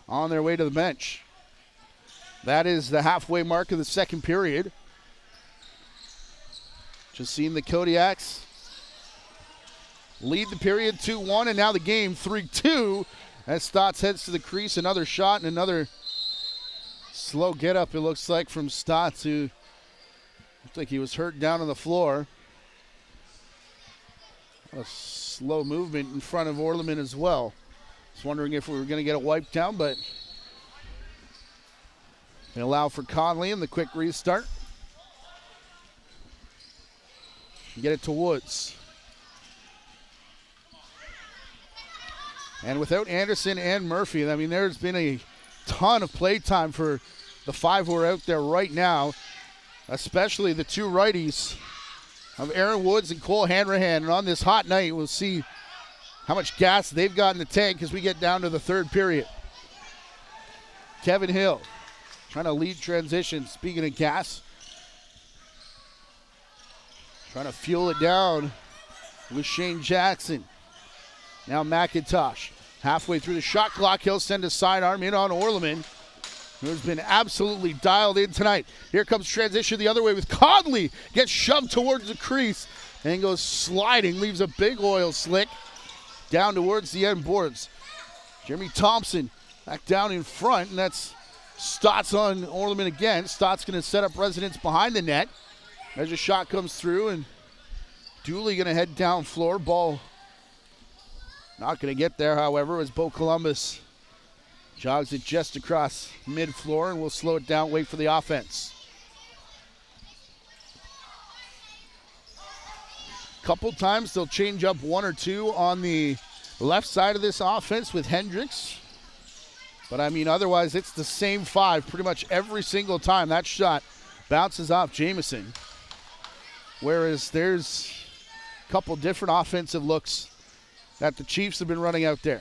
Speaker 1: on their way to the bench. That is the halfway mark of the second period. Just seen the Kodiaks lead the period 2-1, and now the game 3-2 as Stotts heads to the crease. Another shot and another slow get up, it looks like, from Stotts, who looked like he was hurt down on the floor. A slow movement in front of Orleman as well. Just wondering if we were going to get a wipe down, but they allow for Conley in the quick restart. Get it to Woods. And without Anderson and Murphy, I mean, there's been a ton of play time for the 5 who are out there right now, especially the 2 righties of Aaron Woods and Cole Hanrahan. And on this hot night, we'll see how much gas they've got in the tank as we get down to the 3rd period. Kevin Hill trying to lead transition. Speaking of gas, trying to fuel it down with Shane Jackson. Now McIntosh. Halfway through the shot clock, he'll send a sidearm in on Orleman, who's been absolutely dialed in tonight. Here comes transition the other way with Conley. Gets shoved towards the crease and goes sliding. Leaves a big oil slick down towards the end boards. Jeremy Thompson back down in front, and that's Stotts on Orleman again. Stotts going to set up residence behind the net as a shot comes through, and Dooley going to head down floor. Ball not going to get there, however, as Bo Columbus jogs it just across mid-floor, and we'll slow it down, wait for the offense. Couple times they'll change up 1 or 2 on the left side of this offense with Hendricks. But, I mean, otherwise it's the same 5 pretty much every single time. That shot bounces off Jamison. Whereas there's a couple different offensive looks that the Chiefs have been running out there.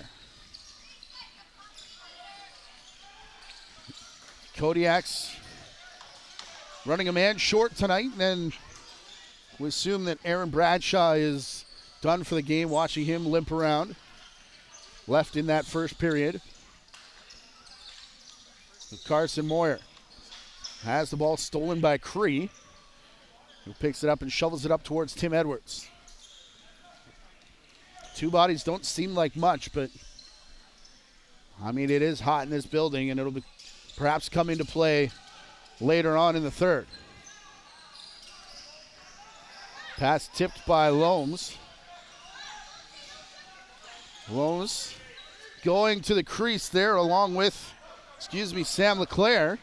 Speaker 1: Kodiaks running a man short tonight, and then we assume that Aaron Bradshaw is done for the game, watching him limp around. Left in that first period. Carson Moyer has the ball stolen by Cree, who picks it up and shovels it up towards Tim Edwards. 2 bodies don't seem like much, but I mean, it is hot in this building, and it'll be perhaps come into play later on in the 3rd. Pass tipped by Loams. Loams going to the crease there along with, Sam LeClaire.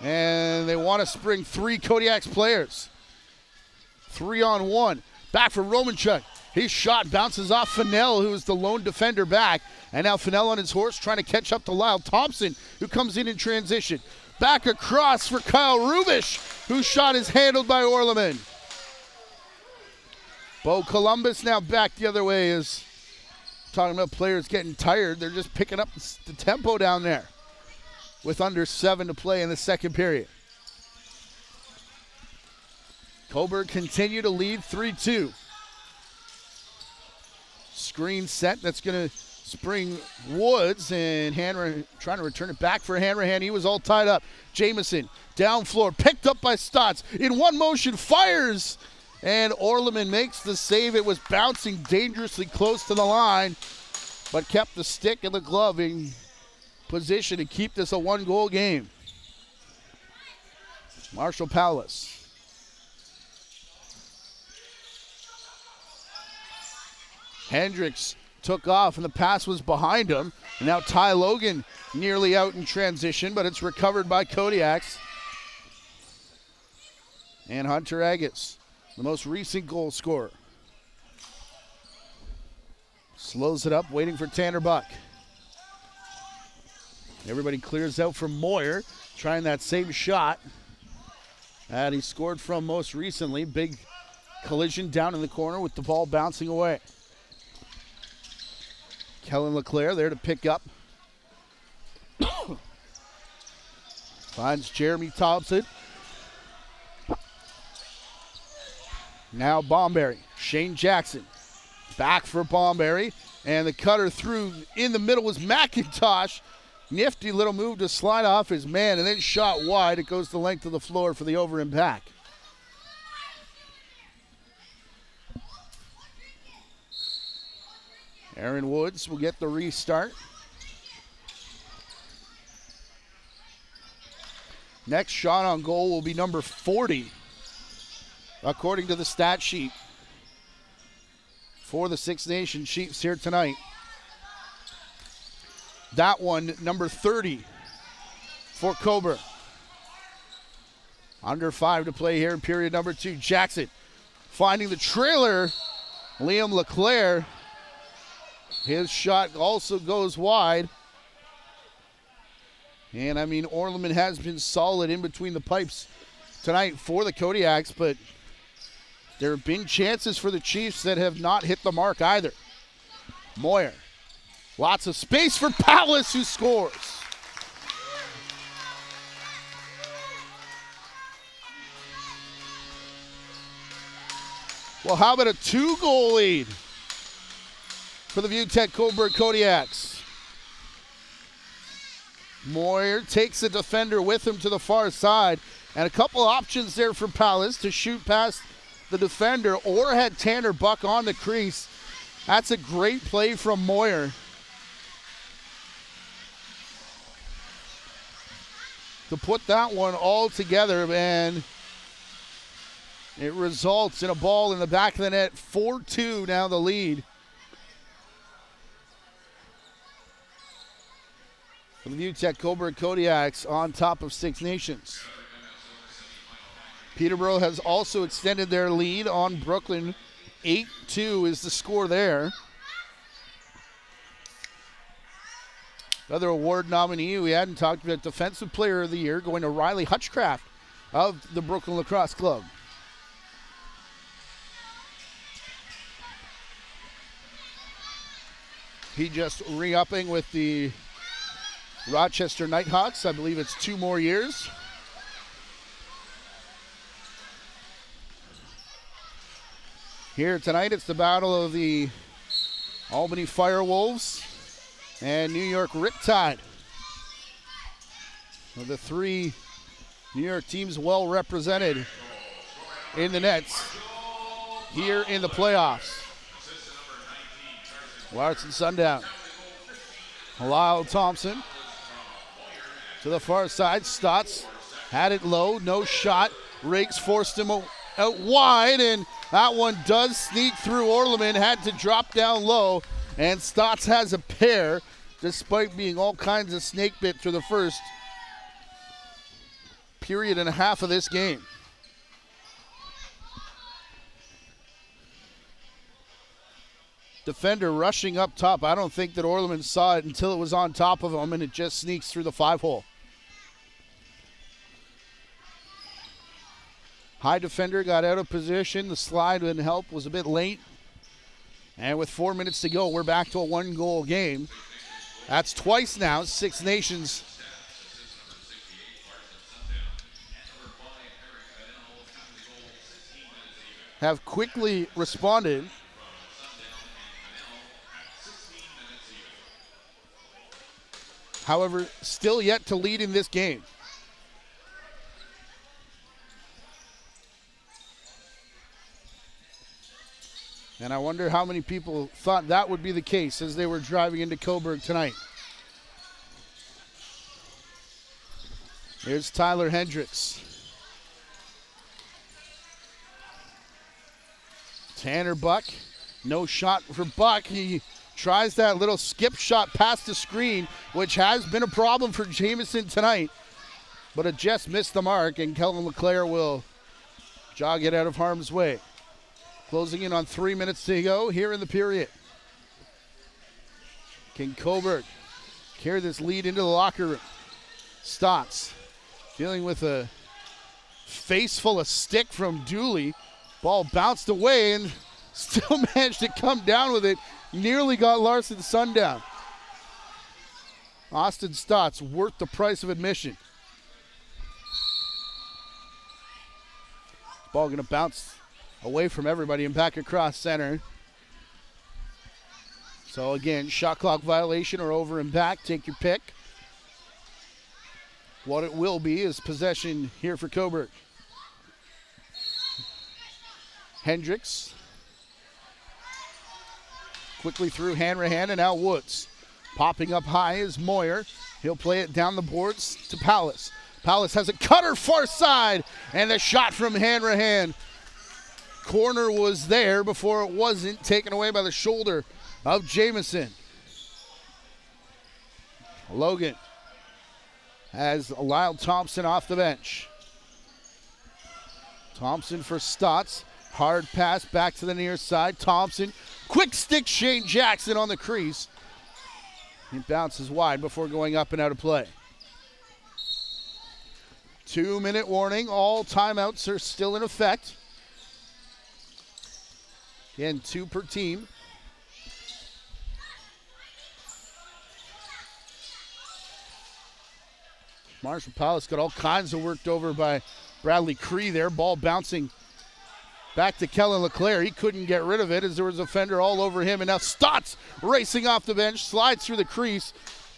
Speaker 1: And they want to spring 3 Kodiaks players. 3-on-1. Back for Romanchuk. His shot bounces off Fennell, who is the lone defender back. And now Fennell on his horse trying to catch up to Lyle Thompson, who comes in transition. Back across for Kyle Rubish, whose shot is handled by Orleman. Bo Columbus now back the other way. Is talking about players getting tired. They're just picking up the tempo down there with under 7 to play in the 2nd period. Cobourg continue to lead 3-2. Screen set that's going to spring Woods, and Hanrahan trying to return it back for Hanrahan. He was all tied up. Jamison down floor, picked up by Stotts. In one motion, fires, and Orleman makes the save. It was bouncing dangerously close to the line, but kept the stick and the glove in position to keep this a 1-goal game. Marshall Palace. Hendricks took off, and the pass was behind him. And now Ty Logan nearly out in transition, but it's recovered by Kodiaks. And Hunter Agus, the most recent goal scorer, slows it up, waiting for Tanner Buck. Everybody clears out from Moyer, trying that same shot that he scored from most recently. Big collision down in the corner with the ball bouncing away. Kellen LeClaire there to pick up. Finds Jeremy Thompson. Now Bomberry. Shane Jackson. Back for Bomberry. And the cutter through in the middle was McIntosh. Nifty little move to slide off his man, and then shot wide. It goes the length of the floor for the over and back. Aaron Woods will get the restart. Next shot on goal will be number 40, according to the stat sheet for the Six Nations Chiefs here tonight. That one, number 30 for Cobourg. Under 5 to play here in period number 2. Jackson finding the trailer. Liam LeClaire His shot also goes wide. And, I mean, Orleman has been solid in between the pipes tonight for the Kodiaks, but there have been chances for the Chiefs that have not hit the mark either. Moyer. Lots of space for Palace, who scores. Well, how about a 2-goal lead for the ViewTech Cobourg Kodiaks? Moyer takes the defender with him to the far side, and a couple options there for Palace to shoot past the defender or had Tanner Buck on the crease. That's a great play from Moyer. To put that one all together, and it results in a ball in the back of the net. 4-2 now the lead. For the ViewTech Cobourg Kodiaks on top of Six Nations. Peterborough has also extended their lead on Brooklyn. 8-2 is the score there. Another award nominee we hadn't talked about, Defensive Player of the Year, going to Riley Hutchcraft of the Brooklyn Lacrosse Club. He just re-upping with the Rochester Nighthawks. I believe it's 2 more years. Here tonight, it's the battle of the Albany Firewolves and New York Riptide. So the 3 New York teams well represented in the nets here in the playoffs. Larson Sundown. Lyle Thompson to the far side. Stotts had it low, no shot. Riggs forced him out wide, and that one does sneak through Orleman. Had to drop down low, and Stotts has a pair despite being all kinds of snake bit through the first period and a half of this game. Defender rushing up top. I don't think that Orleman saw it until it was on top of him, and it just sneaks through the 5-hole. High defender got out of position. The slide and help was a bit late. And with 4 minutes to go, we're back to a 1-goal game. That's twice now. Six Nations have quickly responded. However, still yet to lead in this game. And I wonder how many people thought that would be the case as they were driving into Cobourg tonight. Here's Tyler Hendricks. Tanner Buck, no shot for Buck. He tries that little skip shot past the screen, which has been a problem for Jamison tonight. But it just missed the mark, and Kellen LeClaire will jog it out of harm's way. Closing in on 3 minutes to go here in the period. Can Cobourg carry this lead into the locker room? Stotts dealing with a face full of stick from Dooley. Ball bounced away and still managed to come down with it. Nearly got Larson Sundown. Austin Stotts worth the price of admission. Ball going to bounce away from everybody and back across center. So again, shot clock violation or over and back. Take your pick. What it will be is possession here for Cobourg. Hendricks. Quickly through Hanrahan, and now Woods. Popping up high is Moyer. He'll play it down the boards to Palace. Palace has a cutter far side, and the shot from Hanrahan. Corner was there before it wasn't, taken away by the shoulder of Jamison. Logan has Lyle Thompson off the bench. Thompson for Stotts. Hard pass back to the near side. Thompson Quick stick Shane Jackson on the crease. It bounces wide before going up and out of play. 2-minute warning. All timeouts are still in effect. Again, 2 per team. Marshall Palace got all kinds of worked over by Bradley Cree there. Ball bouncing back to Kellen LeClaire. He couldn't get rid of it as there was a fender all over him. And now Stotts racing off the bench, slides through the crease,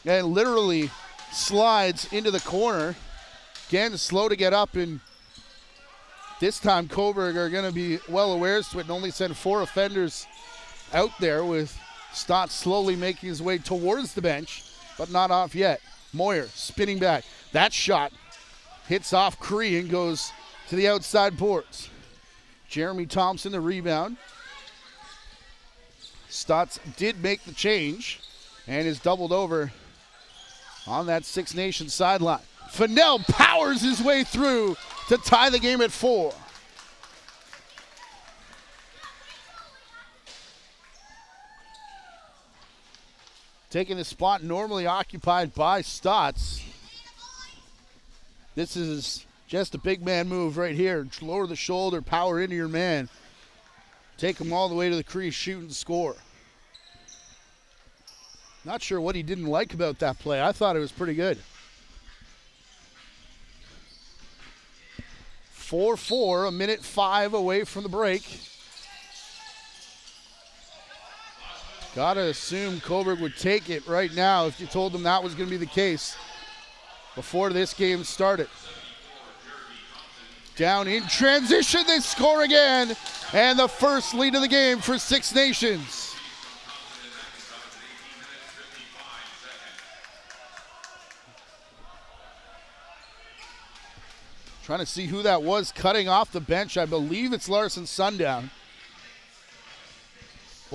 Speaker 1: and literally slides into the corner. Again, slow to get up, and this time Cobourg are going to be well aware to it and only send 4 offenders out there, with Stotts slowly making his way towards the bench, but not off yet. Moyer spinning back. That shot hits off Cree and goes to the outside boards. Jeremy Thompson, the rebound. Stotts did make the change and is doubled over on that Six Nations sideline. Fennell powers his way through to tie the game at 4. Taking the spot normally occupied by Stotts. This is just a big man move right here. Lower the shoulder, power into your man. Take him all the way to the crease, shoot and score. Not sure what he didn't like about that play. I thought it was pretty good. 4-4, 1:05 away from the break. Gotta assume Cobourg would take it right now if you told them that was going to be the case before this game started. Down in transition, they score again, and the first lead of the game for Six Nations. Trying to see who that was cutting off the bench. I believe it's Larson Sundown.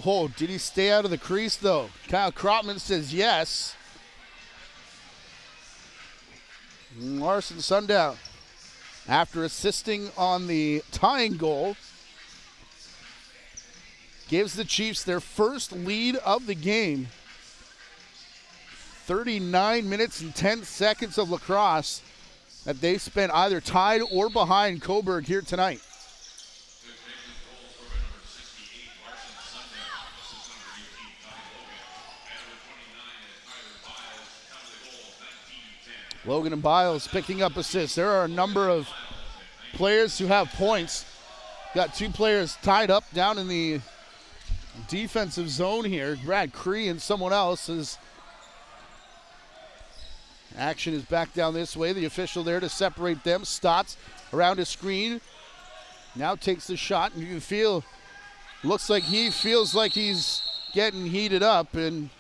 Speaker 1: Oh, did he stay out of the crease, though? Kyle Krotman says yes. Larson Sundown, after assisting on the tying goal, gives the Chiefs their first lead of the game. 39 minutes and 10 seconds of lacrosse that they spent either tied or behind Cobourg here tonight. Logan and Biles picking up assists. There are a number of players who have points. Got 2 players tied up down in the defensive zone here. Brad Cree and someone else. Is action is back down this way. The official there to separate them. Stotts around his screen. Now takes the shot, and you can feel, looks like he feels like he's getting heated up, and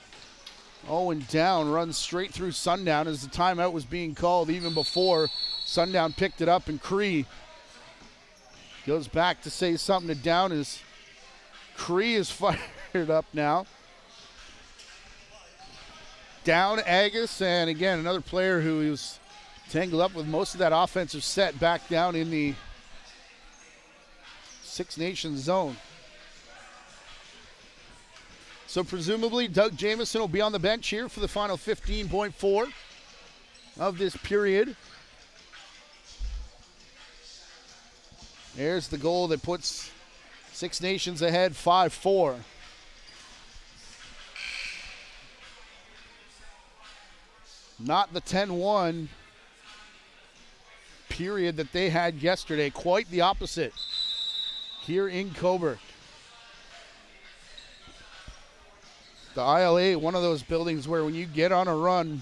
Speaker 1: Owen down runs straight through Sundown as the timeout was being called even before Sundown picked it up, and Cree goes back to say something to Down as Cree is fired up now. Down Agus, and again another player who was tangled up with most of that offensive set back down in the Six Nations zone. So presumably Doug Jamieson will be on the bench here for the final 15.4 of this period. There's the goal that puts Six Nations ahead 5-4. Not the 10-1 period that they had yesterday. Quite the opposite here in Cobourg. The ILA, one of those buildings where when you get on a run,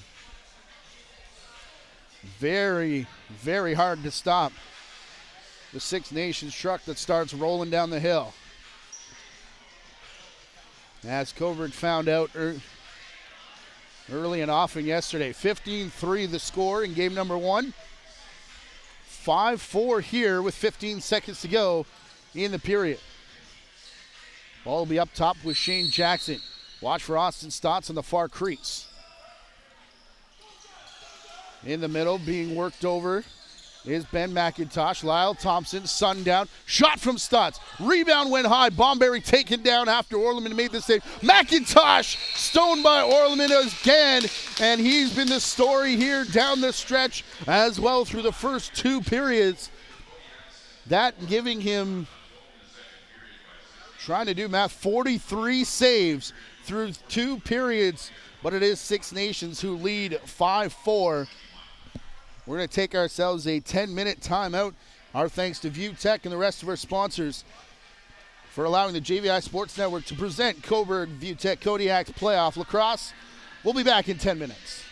Speaker 1: very, very hard to stop the Six Nations truck that starts rolling down the hill. As Cobourg found out early and often yesterday. 15-3 the score in game number 1. 5-4 here with 15 seconds to go in the period. Ball will be up top with Shane Jackson. Watch for Austin Stotts on the far crease. In the middle, being worked over is Ben McIntosh. Lyle Thompson, sundown, shot from Stutz. Rebound went high. Bomberry taken down after Orleman made the save. McIntosh stoned by Orleman again, and he's been the story here down the stretch as well through the first 2 periods. That giving him, trying to do math, 43 saves through 2 periods, but it is Six Nations who lead 5-4. We're going to take ourselves a 10-minute timeout. Our thanks to ViewTech and the rest of our sponsors for allowing the JVI Sports Network to present Cobourg ViewTech Kodiaks Playoff Lacrosse. We'll be back in 10 minutes.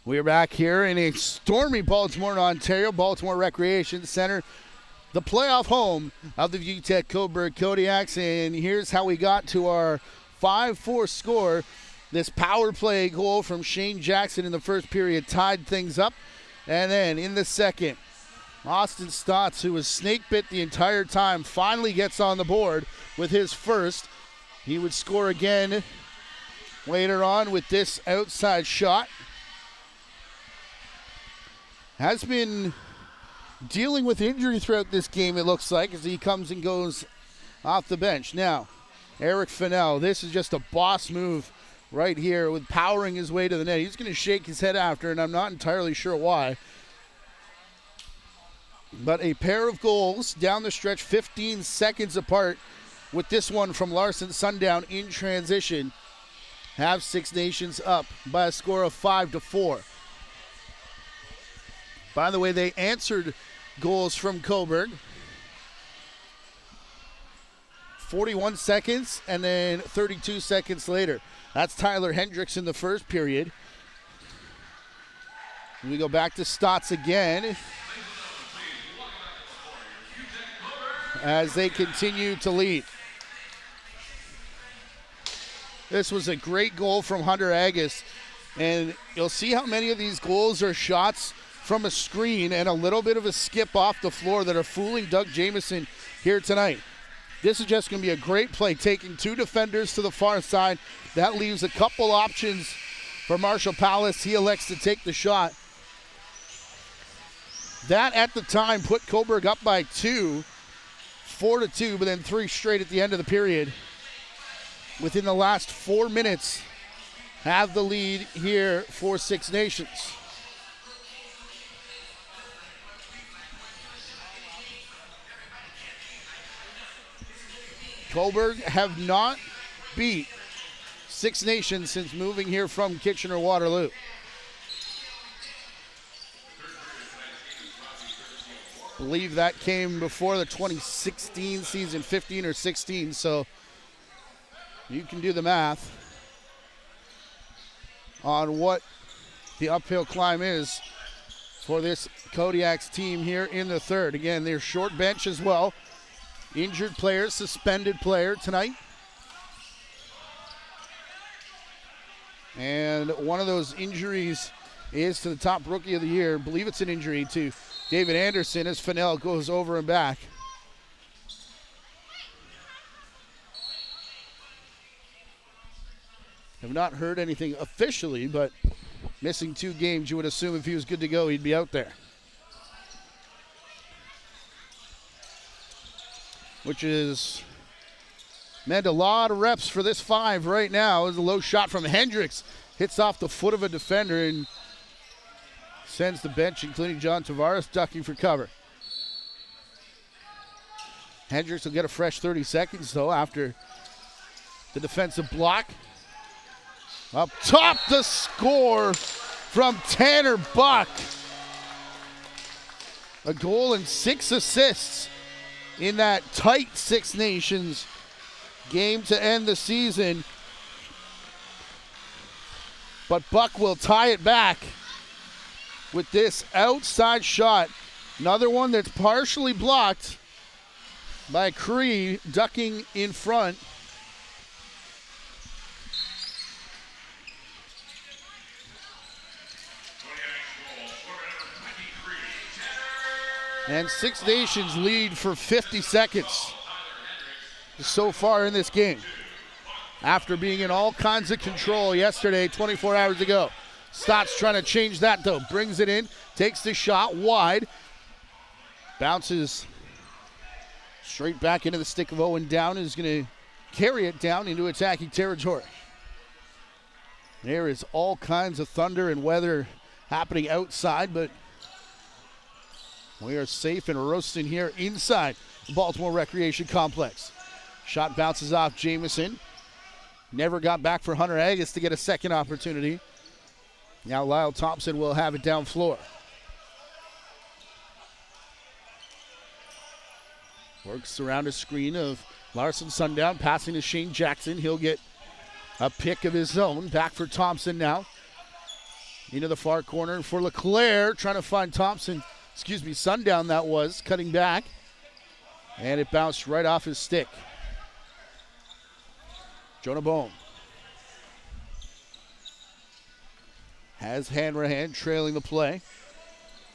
Speaker 1: We are back here in a stormy Baltimore, Ontario, Baltimore Recreation Center, the playoff home of the ViewTech Cobourg Kodiaks. And here's how we got to our 5-4 score. This power play goal from Shane Jackson in the first period tied things up. And then in the second, Austin Stotts, who was snake bit the entire time, finally gets on the board with his first. He would score again later on with this outside shot. Has been dealing with injury throughout this game, it looks like, as he comes and goes off the bench. Now, Eric Fennell, this is just a boss move right here with powering his way to the net. He's going to shake his head after, and I'm not entirely sure why. But a pair of goals down the stretch, 15 seconds apart, with this one from Larson Sundown in transition, have Six Nations up by a score of 5-4. By the way, they answered goals from Cobourg. 41 seconds and then 32 seconds later. That's Tyler Hendricks in the first period. We go back to Stotts again as they continue to lead. This was a great goal from Hunter Agus, and you'll see how many of these goals are shots from a screen and a little bit of a skip off the floor that are fooling Doug Jamieson here tonight. This is just going to be a great play, taking two defenders to the far side. That leaves a couple options for Marshall Palace. He elects to take the shot. That at the time put Cobourg up by 2, 4-2, but then 3 straight at the end of the period. Within the last 4 minutes, have the lead here for Six Nations. Cobourg have not beat Six Nations since moving here from Kitchener-Waterloo. I believe that came before the 2016 season, 15 or 16, so you can do the math on what the uphill climb is for this Kodiaks team here in the third. Again, they're short bench as well. Injured player, suspended player tonight. And one of those injuries is to the top rookie of the year. I believe it's an injury to David Anderson as Fennell goes over and back. Have not heard anything officially, but missing 2 games, you would assume if he was good to go, he'd be out there. Which is meant a lot of reps for this 5 right now. Is a low shot from Hendricks. Hits off the foot of a defender and sends the bench, including John Tavares, ducking for cover. Hendricks will get a fresh 30 seconds, though, after the defensive block. Up top, the score from Tanner Buck. A goal and 6 assists in that tight Six Nations game to end the season. But Buck will tie it back with this outside shot. Another one that's partially blocked by Cree, ducking in front. And Six Nations lead for 50 seconds so far in this game. After being in all kinds of control yesterday, 24 hours ago. Stotts trying to change that, though. Brings it in, takes the shot wide. Bounces straight back into the stick of Owen Down. Is going to carry it down into attacking territory. There is all kinds of thunder and weather happening outside, but we are safe and roasting here inside the Baltimore Recreation Complex. Shot bounces off Jamieson. Never got back for Hunter Agus to get a second opportunity. Now Lyle Thompson will have it down floor. Works around a screen of Larson Sundown, passing to Shane Jackson. He'll get a pick of his own. Back for Thompson now. Into the far corner for LeClaire, trying to find Sundown that was, cutting back. And it bounced right off his stick. Jonah Bohm has Hanrahan trailing the play.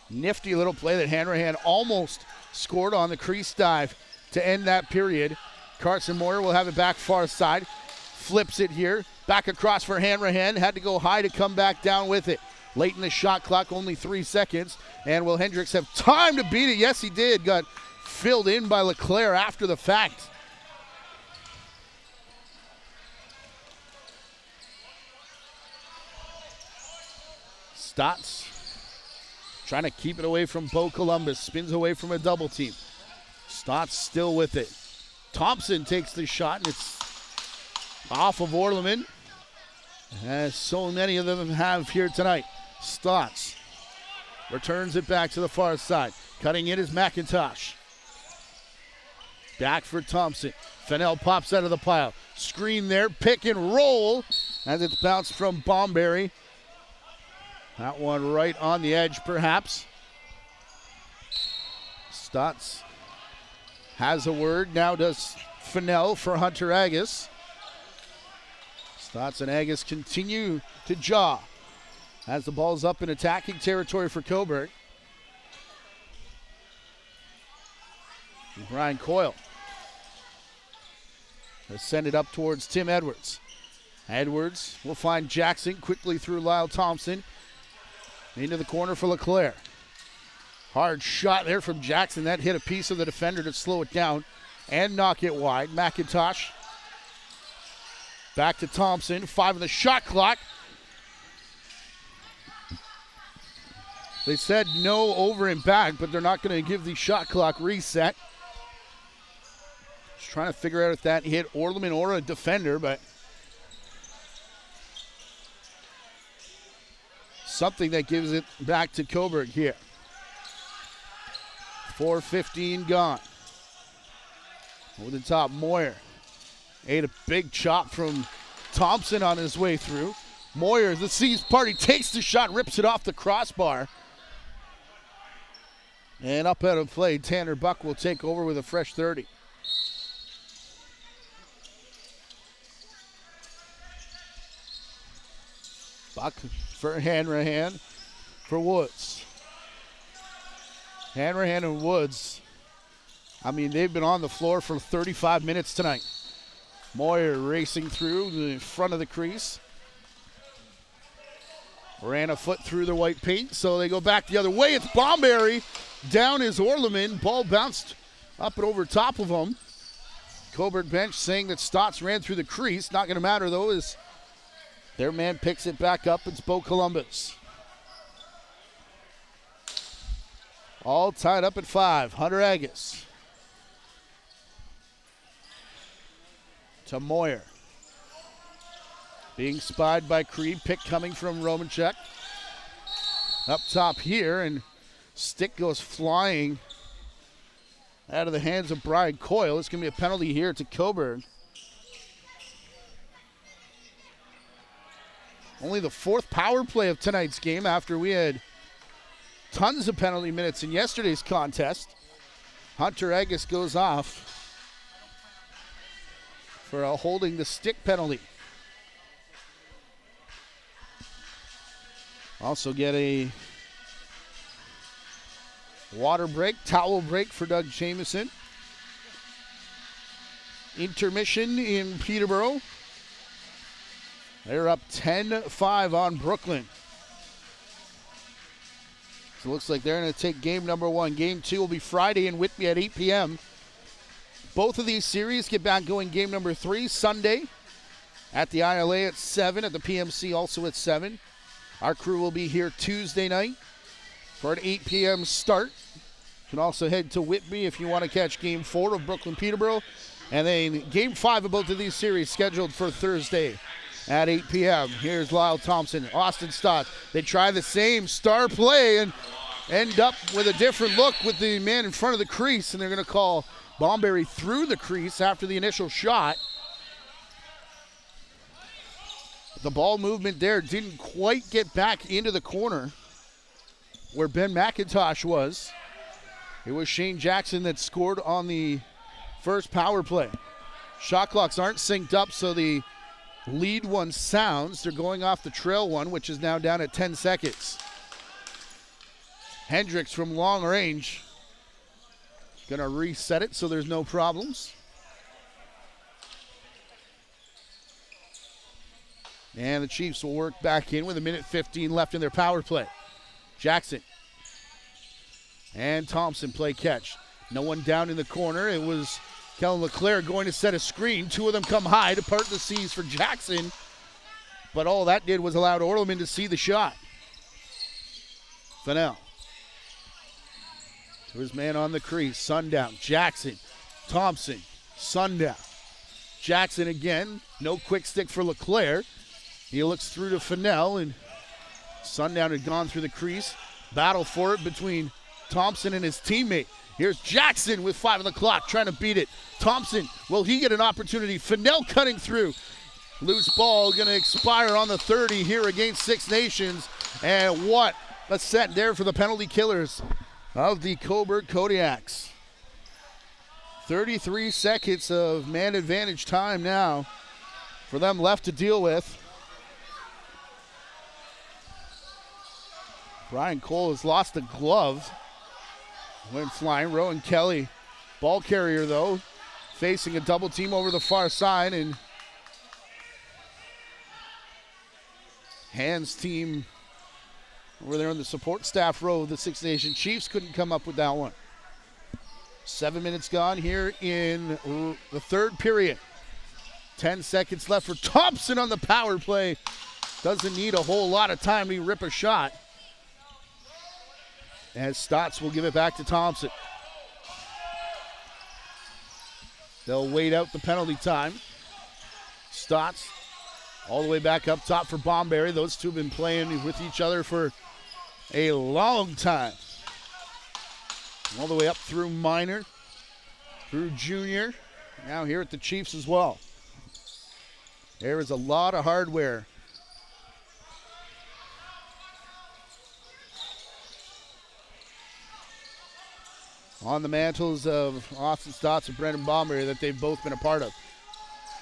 Speaker 1: Nifty little play that Hanrahan almost scored on the crease dive to end that period. Carson Moyer will have it back far side. Flips it here. Back across for Hanrahan. Had to go high to come back down with it. Late in the shot clock, only 3 seconds. And will Hendricks have time to beat it? Yes, he did. Got filled in by LeClaire after the fact. Stotts trying to keep it away from Bo Columbus. Spins away from a double team. Stotts still with it. Thompson takes the shot, and it's off of Orleman, as so many of them have here tonight. Stotts returns it back to the far side. Cutting in is McIntosh. Back for Thompson. Fennell pops out of the pile. Screen there, pick and roll, as it's bounced from Bomberry. That one right on the edge, perhaps. Stotts has a word. Now does Fennell for Hunter Agus. Stotts and Agus continue to jaw as the ball's up in attacking territory for Cobourg. Brian Coyle has sent it up towards Tim Edwards. Edwards will find Jackson quickly through Lyle Thompson. Into the corner for LeClaire. Hard shot there from Jackson. That hit a piece of the defender to slow it down and knock it wide. McIntosh back to Thompson. 5 on the shot clock. They said no over and back, but they're not going to give the shot clock reset. Just trying to figure out if that hit Orleman or a defender, but something that gives it back to Cobourg here. 4:15 gone. Over the top, Moyer. Ate a big chop from Thompson on his way through. Moyer, the C's party, takes the shot, rips it off the crossbar. And up out of play, Tanner Buck will take over with a fresh 30. Buck for Hanrahan for Woods. Hanrahan and Woods, I mean, they've been on the floor for 35 minutes tonight. Moyer racing through the front of the crease. Ran a foot through the white paint, so they go back the other way. It's Bomberry. Down is Orleman. Ball bounced up and over top of him. Cobourg bench saying that Stotts ran through the crease. Not going to matter, though, as their man picks it back up. It's Bo Columbus. All tied up at 5. Hunter Agus to Moyer. Being spied by Creed. Pick coming from Romanchuk. Up top here, and stick goes flying out of the hands of Brian Coyle. It's going to be a penalty here to Cobourg. Only the 4th power play of tonight's game after we had tons of penalty minutes in yesterday's contest. Hunter Agus goes off for a holding the stick penalty. Also get a water break, towel break for Doug Jamieson. Intermission in Peterborough. They're up 10-5 on Brooklyn. So it looks like they're going to take game number 1. Game 2 will be Friday in Whitby at 8 p.m. Both of these series get back going game number 3 Sunday at the ILA at 7, at the PMC also at 7. Our crew will be here Tuesday night for an 8 p.m. start. You can also head to Whitby if you want to catch Game 4 of Brooklyn-Peterborough. And then Game 5 of both of these series scheduled for Thursday at 8 p.m. Here's Lyle Thompson, Austin Stott. They try the same star play and end up with a different look with the man in front of the crease, and they're going to call Bomberry through the crease after the initial shot. The ball movement there didn't quite get back into the corner where Ben McIntosh was. It was Shane Jackson that scored on the first power play. Shot clocks aren't synced up, so the lead one sounds. They're going off the trail one, which is now down at 10 seconds. Hendricks from long range. Gonna reset it so there's no problems. And the Chiefs will work back in with 1:15 left in their power play. Jackson and Thompson play catch. No one down in the corner. It was Kellen LeClaire going to set a screen. Two of them come high to part the seas for Jackson. But all that did was allow Orleman to see the shot. Fennell. To his man on the crease. Sundown. Jackson. Thompson. Sundown. Jackson again. No quick stick for LeClaire. He looks through to Fennell, and Sundown had gone through the crease. Battle for it between Thompson and his teammate. Here's Jackson with 5 on the clock trying to beat it. Thompson, will he get an opportunity? Fennell cutting through. Loose ball going to expire on the 30 here against Six Nations. And what a set there for the penalty killers of the Cobourg Kodiaks. 33 seconds of man advantage time now for them left to deal with. Brian Cole has lost a glove. Went flying. Rowan Kelly, ball carrier though, facing a double team over the far side, and Hans team over there on the support staff row of the Six Nation Chiefs couldn't come up with that one. 7 minutes gone here in the third period. 10 seconds left for Thompson on the power play. Doesn't need a whole lot of time to rip a shot, as Stotts will give it back to Thompson. They'll wait out the penalty time. Stotts all the way back up top for Bomberry. Those two have been playing with each other for a long time. All the way up through minor, through junior, now here at the Chiefs as well. There is a lot of hardware. On the mantles of Austin Stotts and Brendan Bomberry that they've both been a part of.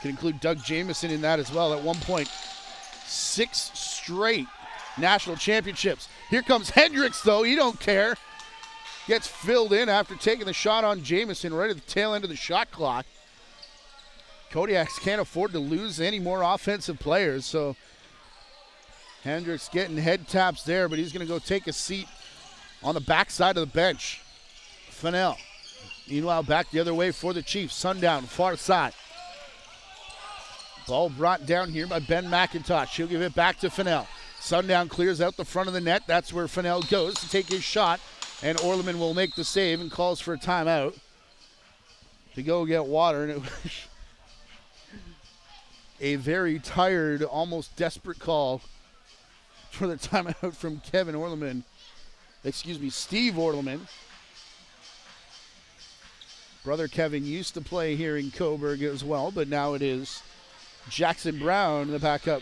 Speaker 1: Can include Doug Jamieson in that as well. At one point, 6 straight national championships. Here comes Hendricks, though. He don't care. Gets filled in after taking the shot on Jamieson right at the tail end of the shot clock. Kodiaks can't afford to lose any more offensive players, so Hendricks getting head taps there, but he's going to go take a seat on the backside of the bench. Fennell, meanwhile, back the other way for the Chiefs. Sundown, far side. Ball brought down here by Ben McIntosh. He'll give it back to Fennell. Sundown clears out the front of the net. That's where Fennell goes to take his shot, and Orleman will make the save and calls for a timeout to go get water. And it was a very tired, almost desperate call for the timeout from Steve Orleman. Brother Kevin used to play here in Cobourg as well, but now it is Jackson Brown, the backup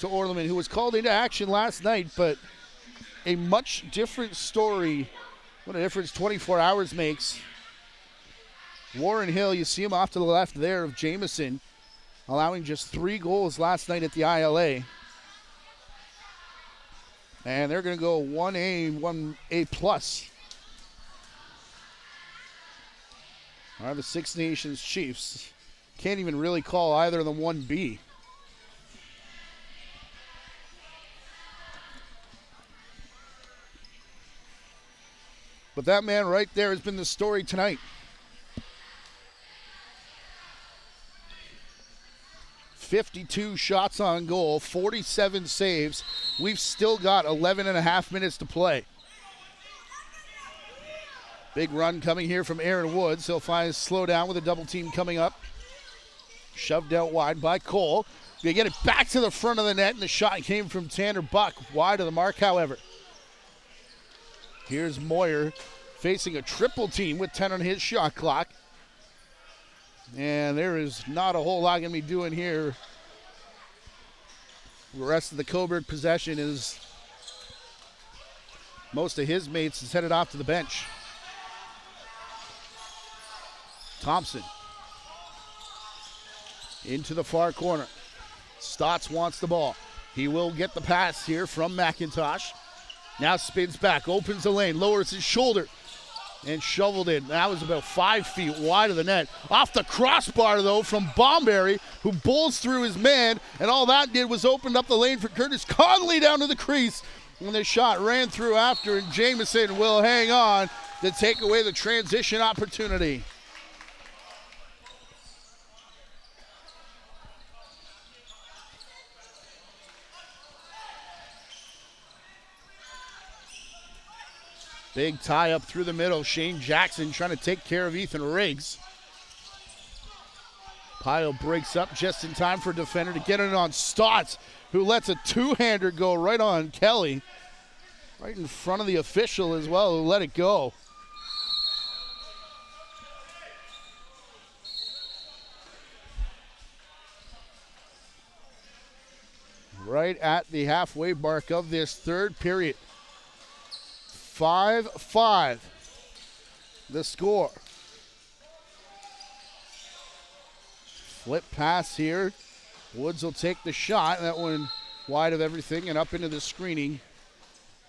Speaker 1: to Orleman, who was called into action last night, but a much different story. What a difference 24 hours makes. Warren Hill, you see him off to the left there of Jamieson, allowing just 3 goals last night at the ILA. And they're going to go 1A, 1A+. Are the Six Nations Chiefs. Can't even really call either of them 1B. But that man right there has been the story tonight. 52 shots on goal, 47 saves. We've still got 11 and a half minutes to play. Big run coming here from Aaron Woods. He'll find his slow down with a double team coming up. Shoved out wide by Cole. They get it back to the front of the net, and the shot came from Tanner Buck. Wide of the mark, however. Here's Moyer facing a triple team with 10 on his shot clock. And there is not a whole lot going to be doing here The rest of the Cobourg possession is most of his mates is headed off to the bench. Thompson into the far corner. Stotts wants the ball. He will get the pass here from McIntosh. Now spins back, opens the lane, lowers his shoulder, and shoveled in. That was about 5 feet wide of the net. Off the crossbar, though, from Bomberry, who bowls through his man, and all that did was open up the lane for Curtis Conley down to the crease. And the shot ran through after, and Jamison will hang on to take away the transition opportunity. Big tie up through the middle. Shane Jackson trying to take care of Ethan Riggs. Pyle breaks up just in time for a defender to get it on Stotts, who lets a two-hander go right on Kelly. Right in front of the official as well, who let it go. Right at the halfway mark of this third period. 5-5, the score. Flip pass here. Woods will take the shot. That one wide of everything and up into the screening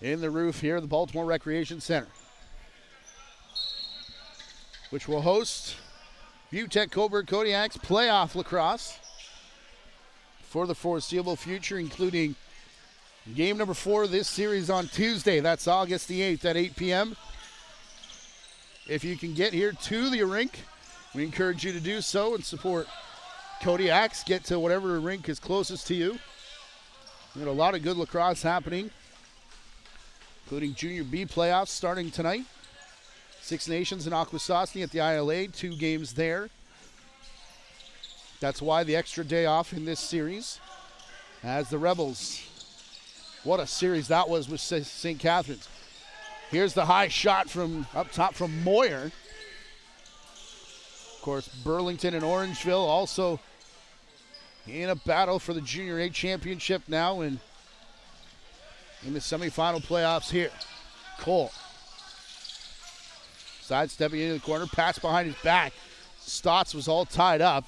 Speaker 1: in the roof here at the Baltimore Recreation Center, which will host ViewTech Cobourg Kodiaks playoff lacrosse for the foreseeable future, including game number 4 of this series on Tuesday. That's August the 8th at 8 p.m. If you can get here to the rink, we encourage you to do so and support Kodiaks. Get to whatever rink is closest to you. We got a lot of good lacrosse happening, including Junior B playoffs starting tonight. Six Nations in Akwesasne at the ILA, 2 games there. That's why the extra day off in this series, as the Rebels. What a series that was with St. Catharines. Here's the high shot from up top from Moyer. Of course, Burlington and Orangeville also in a battle for the Junior A championship now and in the semifinal playoffs here. Cole. Sidestepping into the corner, pass behind his back. Stotts was all tied up.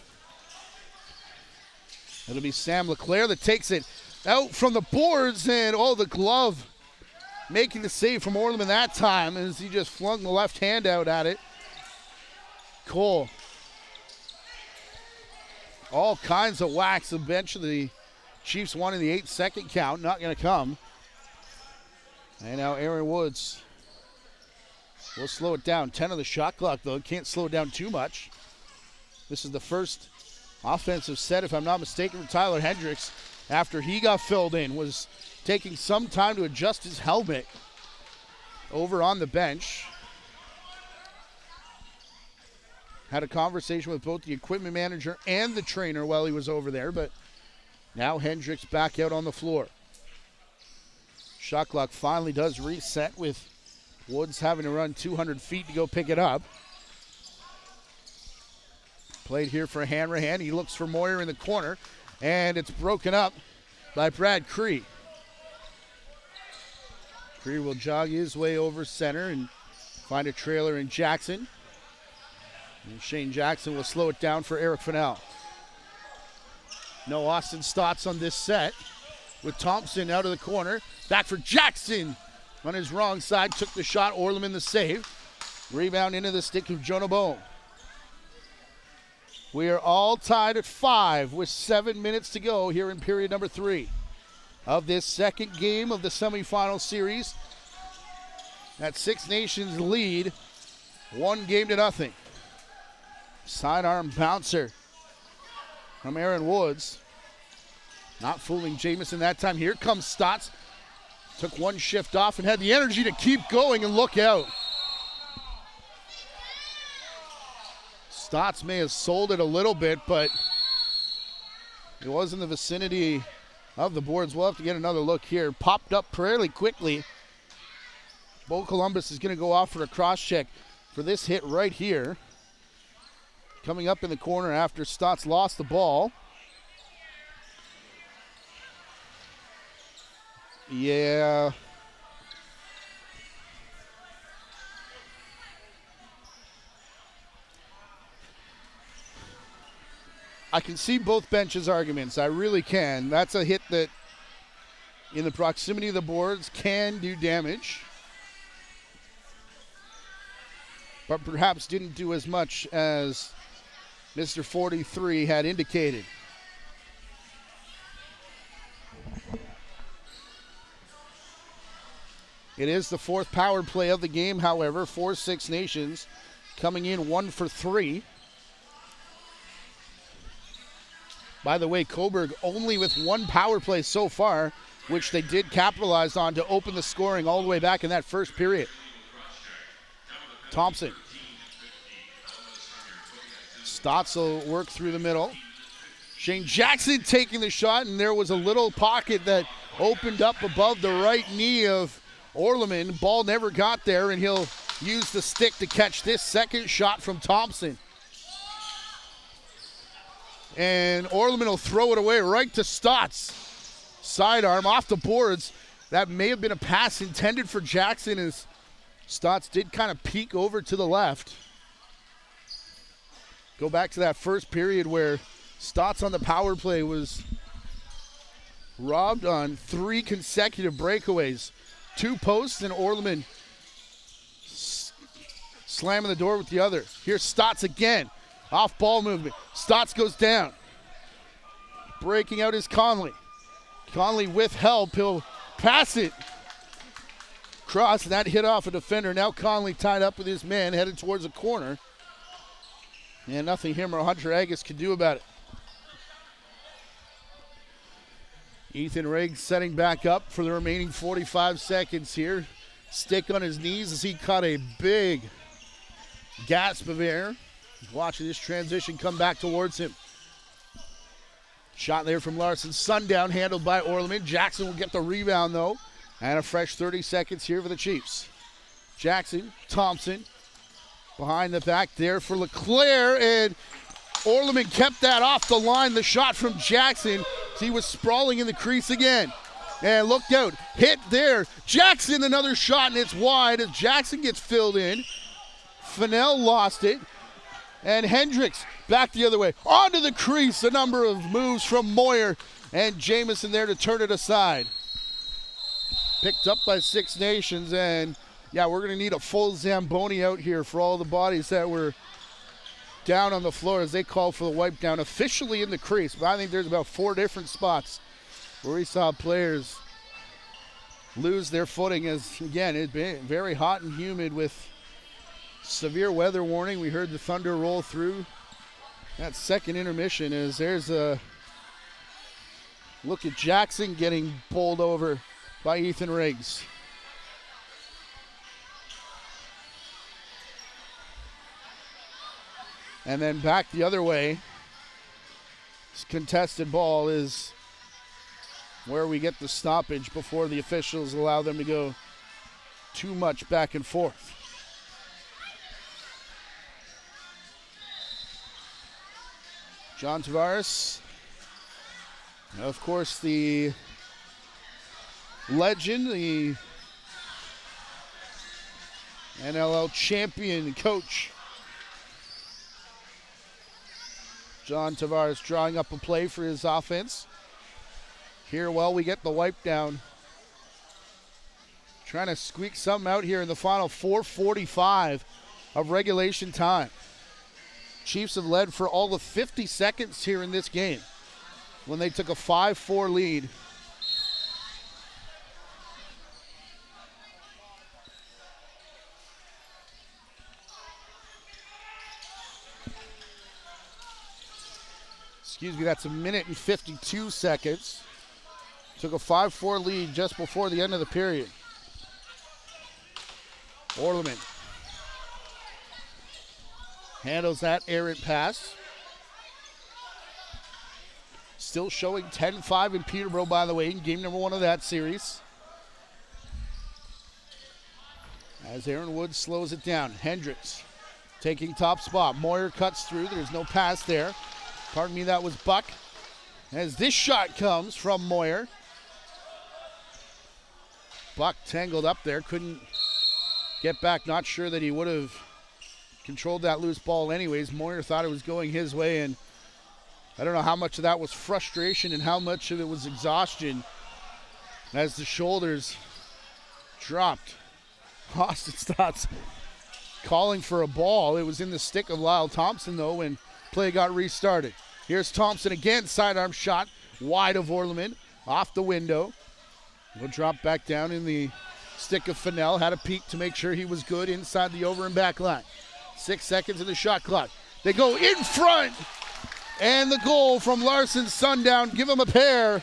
Speaker 1: It'll be Sam LeClaire that takes it out from the boards, and the glove making the save from Orleman that time as he just flung the left hand out at it. Cole. All kinds of whacks. Eventually, the Chiefs won in the 8-second count. Not going to come. And now Aaron Woods will slow it down. 10 on the shot clock, though. Can't slow it down too much. This is the first offensive set, if I'm not mistaken, from Tyler Hendricks. After he got filled in, was taking some time to adjust his helmet over on the bench. Had a conversation with both the equipment manager and the trainer while he was over there, but now Hendricks back out on the floor. Shot clock finally does reset with Woods having to run 200 feet to go pick it up. Played here for Hanrahan. He looks for Moyer in the corner. And it's broken up by Brad Cree. Cree will jog his way over center and find a trailer in Jackson. And Shane Jackson will slow it down for Eric Fennell. No Austin Stotts on this set with Thompson out of the corner. Back for Jackson on his wrong side. Took the shot. Orleman the save. Rebound into the stick of Jonah Bone. We are all tied at 5 with 7 minutes to go here in period number 3 of this second game of the semifinal series. That Six Nations lead, 1-0. Sidearm bouncer from Aaron Woods. Not fooling Jamison that time. Here comes Stotts. Took one shift off and had the energy to keep going, and look out. Stotts may have sold it a little bit, but it was in the vicinity of the boards. We'll have to get another look here. Popped up fairly quickly. Bo Columbus is going to go off for a cross check for this hit right here. Coming up in the corner after Stotts lost the ball. Yeah. I can see both benches' arguments. I really can. That's a hit that, in the proximity of the boards, can do damage, but perhaps didn't do as much as Mr. 43 had indicated. It is the fourth power play of the game, however, for Six Nations, coming in 1 for 3. By the way, Cobourg only with one power play so far, which they did capitalize on to open the scoring all the way back in that first period. Thompson. Stotts will work through the middle. Shane Jackson taking the shot, and there was a little pocket that opened up above the right knee of Orleman. Ball never got there, and he'll use the stick to catch this second shot from Thompson. And Orleman will throw it away right to Stotts. Sidearm off the boards. That may have been a pass intended for Jackson, as Stotts did kind of peek over to the left. Go back to that first period where Stotts on the power play was robbed on 3 consecutive breakaways. 2 posts, and Orleman slamming the door with the other. Here's Stotts again. Off ball movement. Stotts goes down. Breaking out is Conley. Conley with help. He'll pass it. Cross, and that hit off a defender. Now Conley tied up with his man, headed towards the corner. And nothing him or Hunter Agus can do about it. Ethan Riggs setting back up for the remaining 45 seconds here. Stick on his knees as he caught a big gasp of air. Watching this transition come back towards him. Shot there from Larson. Sundown handled by Orleman. Jackson will get the rebound though. And a fresh 30 seconds here for the Chiefs. Jackson, Thompson, behind the back there for LeClaire, and Orleman kept that off the line. The shot from Jackson. He was sprawling in the crease again. And looked out. Hit there. Jackson, another shot, and it's wide as Jackson gets filled in. Fennell lost it. And Hendricks back the other way. Onto the crease. A number of moves from Moyer. And Jamison there to turn it aside. Picked up by Six Nations. And yeah, we're going to need a full Zamboni out here for all the bodies that were down on the floor as they call for the wipe down officially in the crease. But I think there's about 4 different spots where we saw players lose their footing as, again, it's been very hot and humid with severe weather warning. We heard the thunder roll through. That second intermission is there's a look at Jackson getting bowled over by Ethan Riggs. And then back the other way. This contested ball is where we get the stoppage before the officials allow them to go too much back and forth. John Tavares, of course, the legend, the NLL champion coach. John Tavares drawing up a play for his offense. Here, well, we get the wipe down. Trying to squeak something out here in the final 4:45 of regulation time. Chiefs have led for all of 50 seconds here in this game when they took a 5-4 lead. Excuse me, that's 1 minute and 52 seconds. Took a 5-4 lead just before the end of the period. Orleman handles that errant pass. Still showing 10-5 in Peterborough, by the way, in game number 1 of that series. As Aaron Woods slows it down. Hendricks taking top spot. Moyer cuts through. There's no pass there. Pardon me, that was Buck. As this shot comes from Moyer. Buck tangled up there, couldn't get back. Not sure that he would have controlled that loose ball anyways. Moyer thought it was going his way, and I don't know how much of that was frustration and how much of it was exhaustion as the shoulders dropped. Austin Stotts calling for a ball. It was in the stick of Lyle Thompson, though, when play got restarted. Here's Thompson again, sidearm shot, wide of Orleman, off the window. Will drop back down in the stick of Fennell. Had a peek to make sure he was good inside the over and back line. 6 seconds in the shot clock. They go in front, and the goal from Larson Sundown. Give him a pair.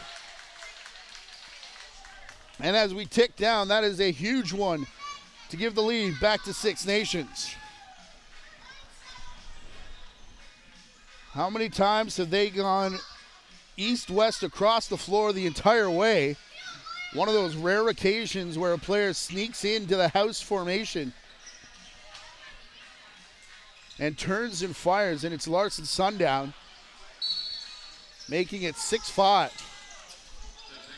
Speaker 1: And as we tick down, that is a huge one to give the lead back to Six Nations. How many times have they gone east-west across the floor the entire way? One of those rare occasions where a player sneaks into the house formation and turns and fires, and it's Larson Sundown, making it 6-5.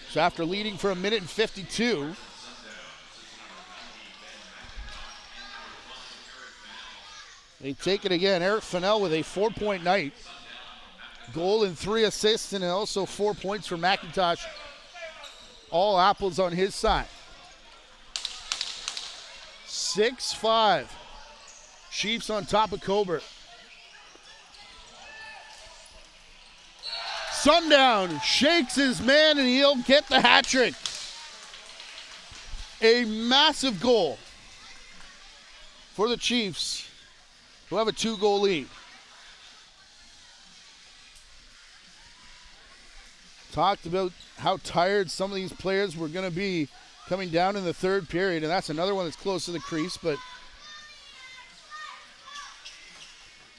Speaker 1: So after leading for 1:52, they take it again. Eric Fennell with a 4-point night. Goal and 3 assists, and also 4 points for McIntosh. All apples on his side. 6-5. Chiefs on top of Cobourg. Sundown shakes his man, and he'll get the hat trick. A massive goal for the Chiefs, who have a 2-goal lead. Talked about how tired some of these players were going to be coming down in the third period, and that's another one that's close to the crease, but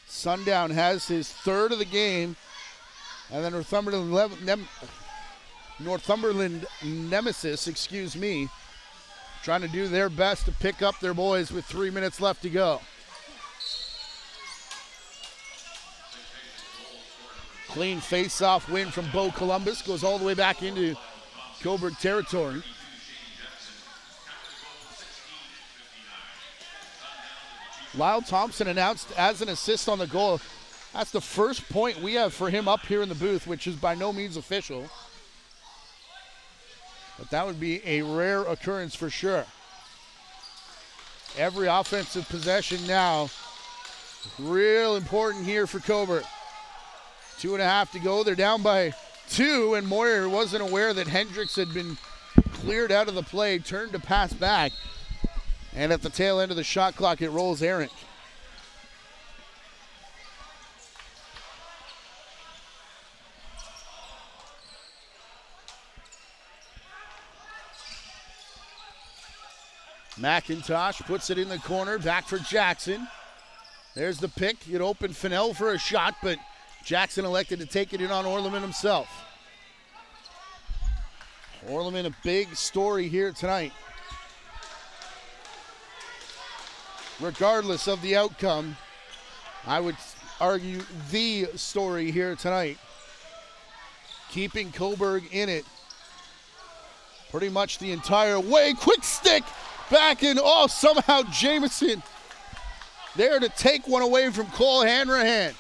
Speaker 1: Sundown has his third of the game, and then Northumberland Nemesis, trying to do their best to pick up their boys with 3 minutes left to go. Clean face-off win from Bo Columbus, goes all the way back into Cobourg territory. Lyle Thompson announced as an assist on the goal. That's the first point we have for him up here in the booth, which is by no means official. But that would be a rare occurrence for sure. Every offensive possession now, real important here for Cobourg. 2.5 to go. They're down by 2, and Moyer wasn't aware that Hendricks had been cleared out of the play, turned to pass back, and at the tail end of the shot clock, it rolls errant. McIntosh puts it in the corner, back for Jackson. There's the pick. It opened Fennell for a shot, but Jackson elected to take it in on Orleman himself. Orleman, a big story here tonight. Regardless of the outcome, I would argue the story here tonight. Keeping Cobourg in it pretty much the entire way. Quick stick back in. Oh, somehow Jamison there to take one away from Cole Hanrahan.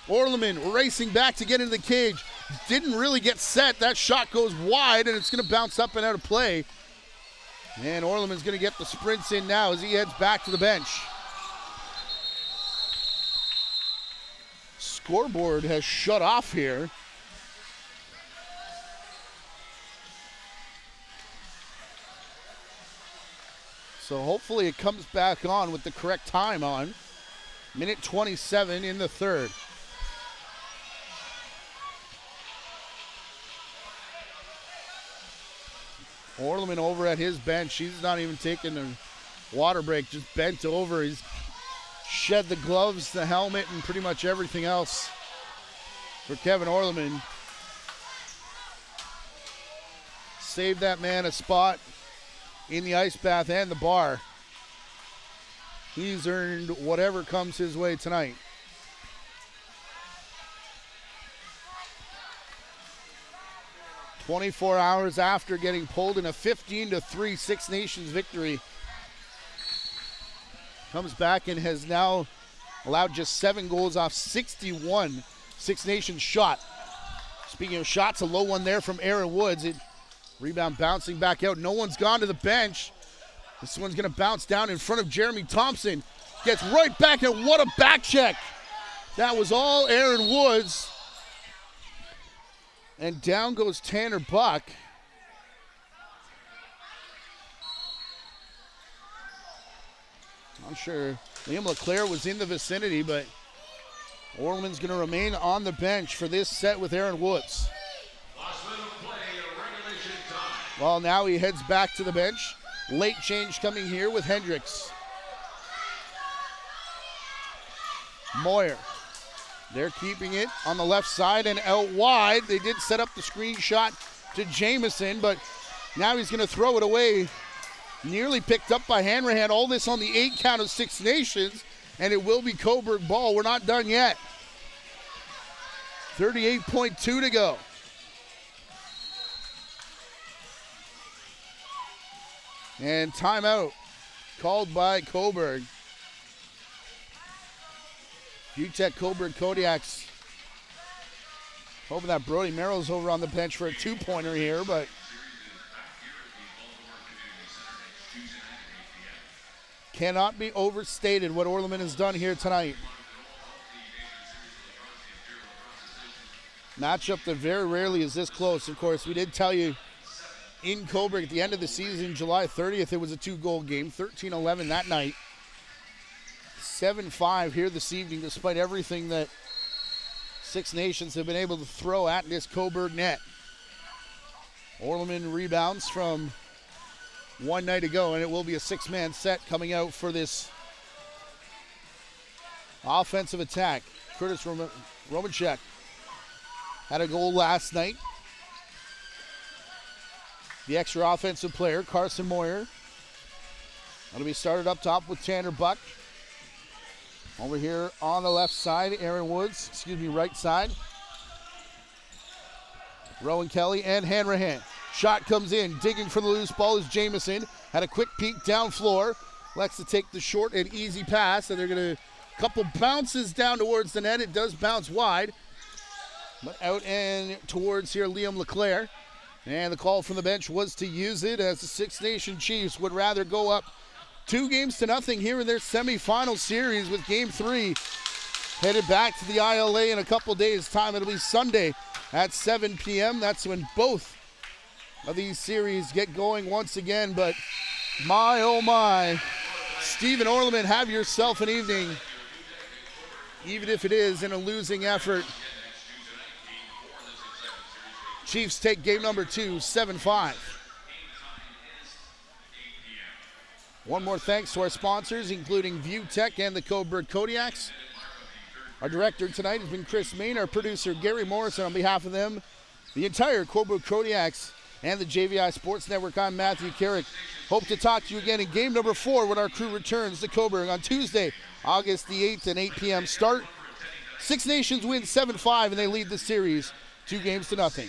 Speaker 1: Orleman racing back to get into the cage. Didn't really get set. That shot goes wide, and it's going to bounce up and out of play. And Orleman's going to get the sprints in now as he heads back to the bench. Scoreboard has shut off here. So hopefully it comes back on with the correct time on. 1:27 in the third. Orleman over at his bench. He's not even taking a water break, just bent over. He's shed the gloves, the helmet, and pretty much everything else for Kevin Orleman. Saved that man a spot in the ice bath and the bar. He's earned whatever comes his way tonight. 24 hours after getting pulled in a 15-3 Six Nations victory. Comes back and has now allowed just 7 goals off 61 Six Nations shot. Speaking of shots, a low one there from Aaron Woods. Rebound bouncing back out. No one's gone to the bench. This one's going to bounce down in front of Jeremy Thompson. Gets right back, and what a back check. That was all Aaron Woods. And down goes Tanner Buck. I'm sure Liam LeClaire was in the vicinity, but Orleman's going to remain on the bench for this set with Aaron Woods. Well, now he heads back to the bench. Late change coming here with Hendricks. Moyer. They're keeping it on the left side and out wide. They did set up the screen shot to Jamison, but now he's going to throw it away. Nearly picked up by Hanrahan. All this on the 8 count of Six Nations, and it will be Cobourg ball. We're not done yet. 38.2 to go. And timeout called by Cobourg. ViewTech Cobourg Kodiaks. Hoping that Brody Merrill's over on the bench for a 2-pointer here, but cannot be overstated what Orleman has done here tonight. Matchup that very rarely is this close. Of course, we did tell you in Cobourg at the end of the season, July 30th, it was a 2-goal game, 13-11 that night. 7-5 here this evening, despite everything that Six Nations have been able to throw at this Cobourg net. Orleman rebounds from one night ago, and it will be a 6-man set coming out for this offensive attack. Curtis Romanchuk had a goal last night. The extra offensive player, Carson Moyer. That'll be started up top with Tanner Buck. Over here on the left side, Aaron Woods, right side. Rowan Kelly and Hanrahan. Shot comes in, digging for the loose ball is Jamison. Had a quick peek down floor. Likes to take the short and easy pass, and they're going to couple bounces down towards the net. It does bounce wide, but out and towards here, Liam LeClaire. And the call from the bench was to use it, as the Six Nation Chiefs would rather go up 2-0 here in their semifinal series, with Game 3 headed back to the ILA in a couple days' time. It'll be Sunday at 7 p.m. That's when both of these series get going once again. But my, oh my, Stephen Orleman, have yourself an evening, even if it is in a losing effort. Chiefs take game number 2, 7-5. One more thanks to our sponsors, including ViewTech and the Cobourg Kodiaks. Our director tonight has been Chris Main, our producer Gary Morrison. On behalf of them, the entire Cobourg Kodiaks and the JVI Sports Network, I'm Matthew Carrick. Hope to talk to you again in game number 4 when our crew returns to Cobourg on Tuesday, August the 8th at 8 p.m. start. Six Nations win 7-5, and they lead the series 2-0.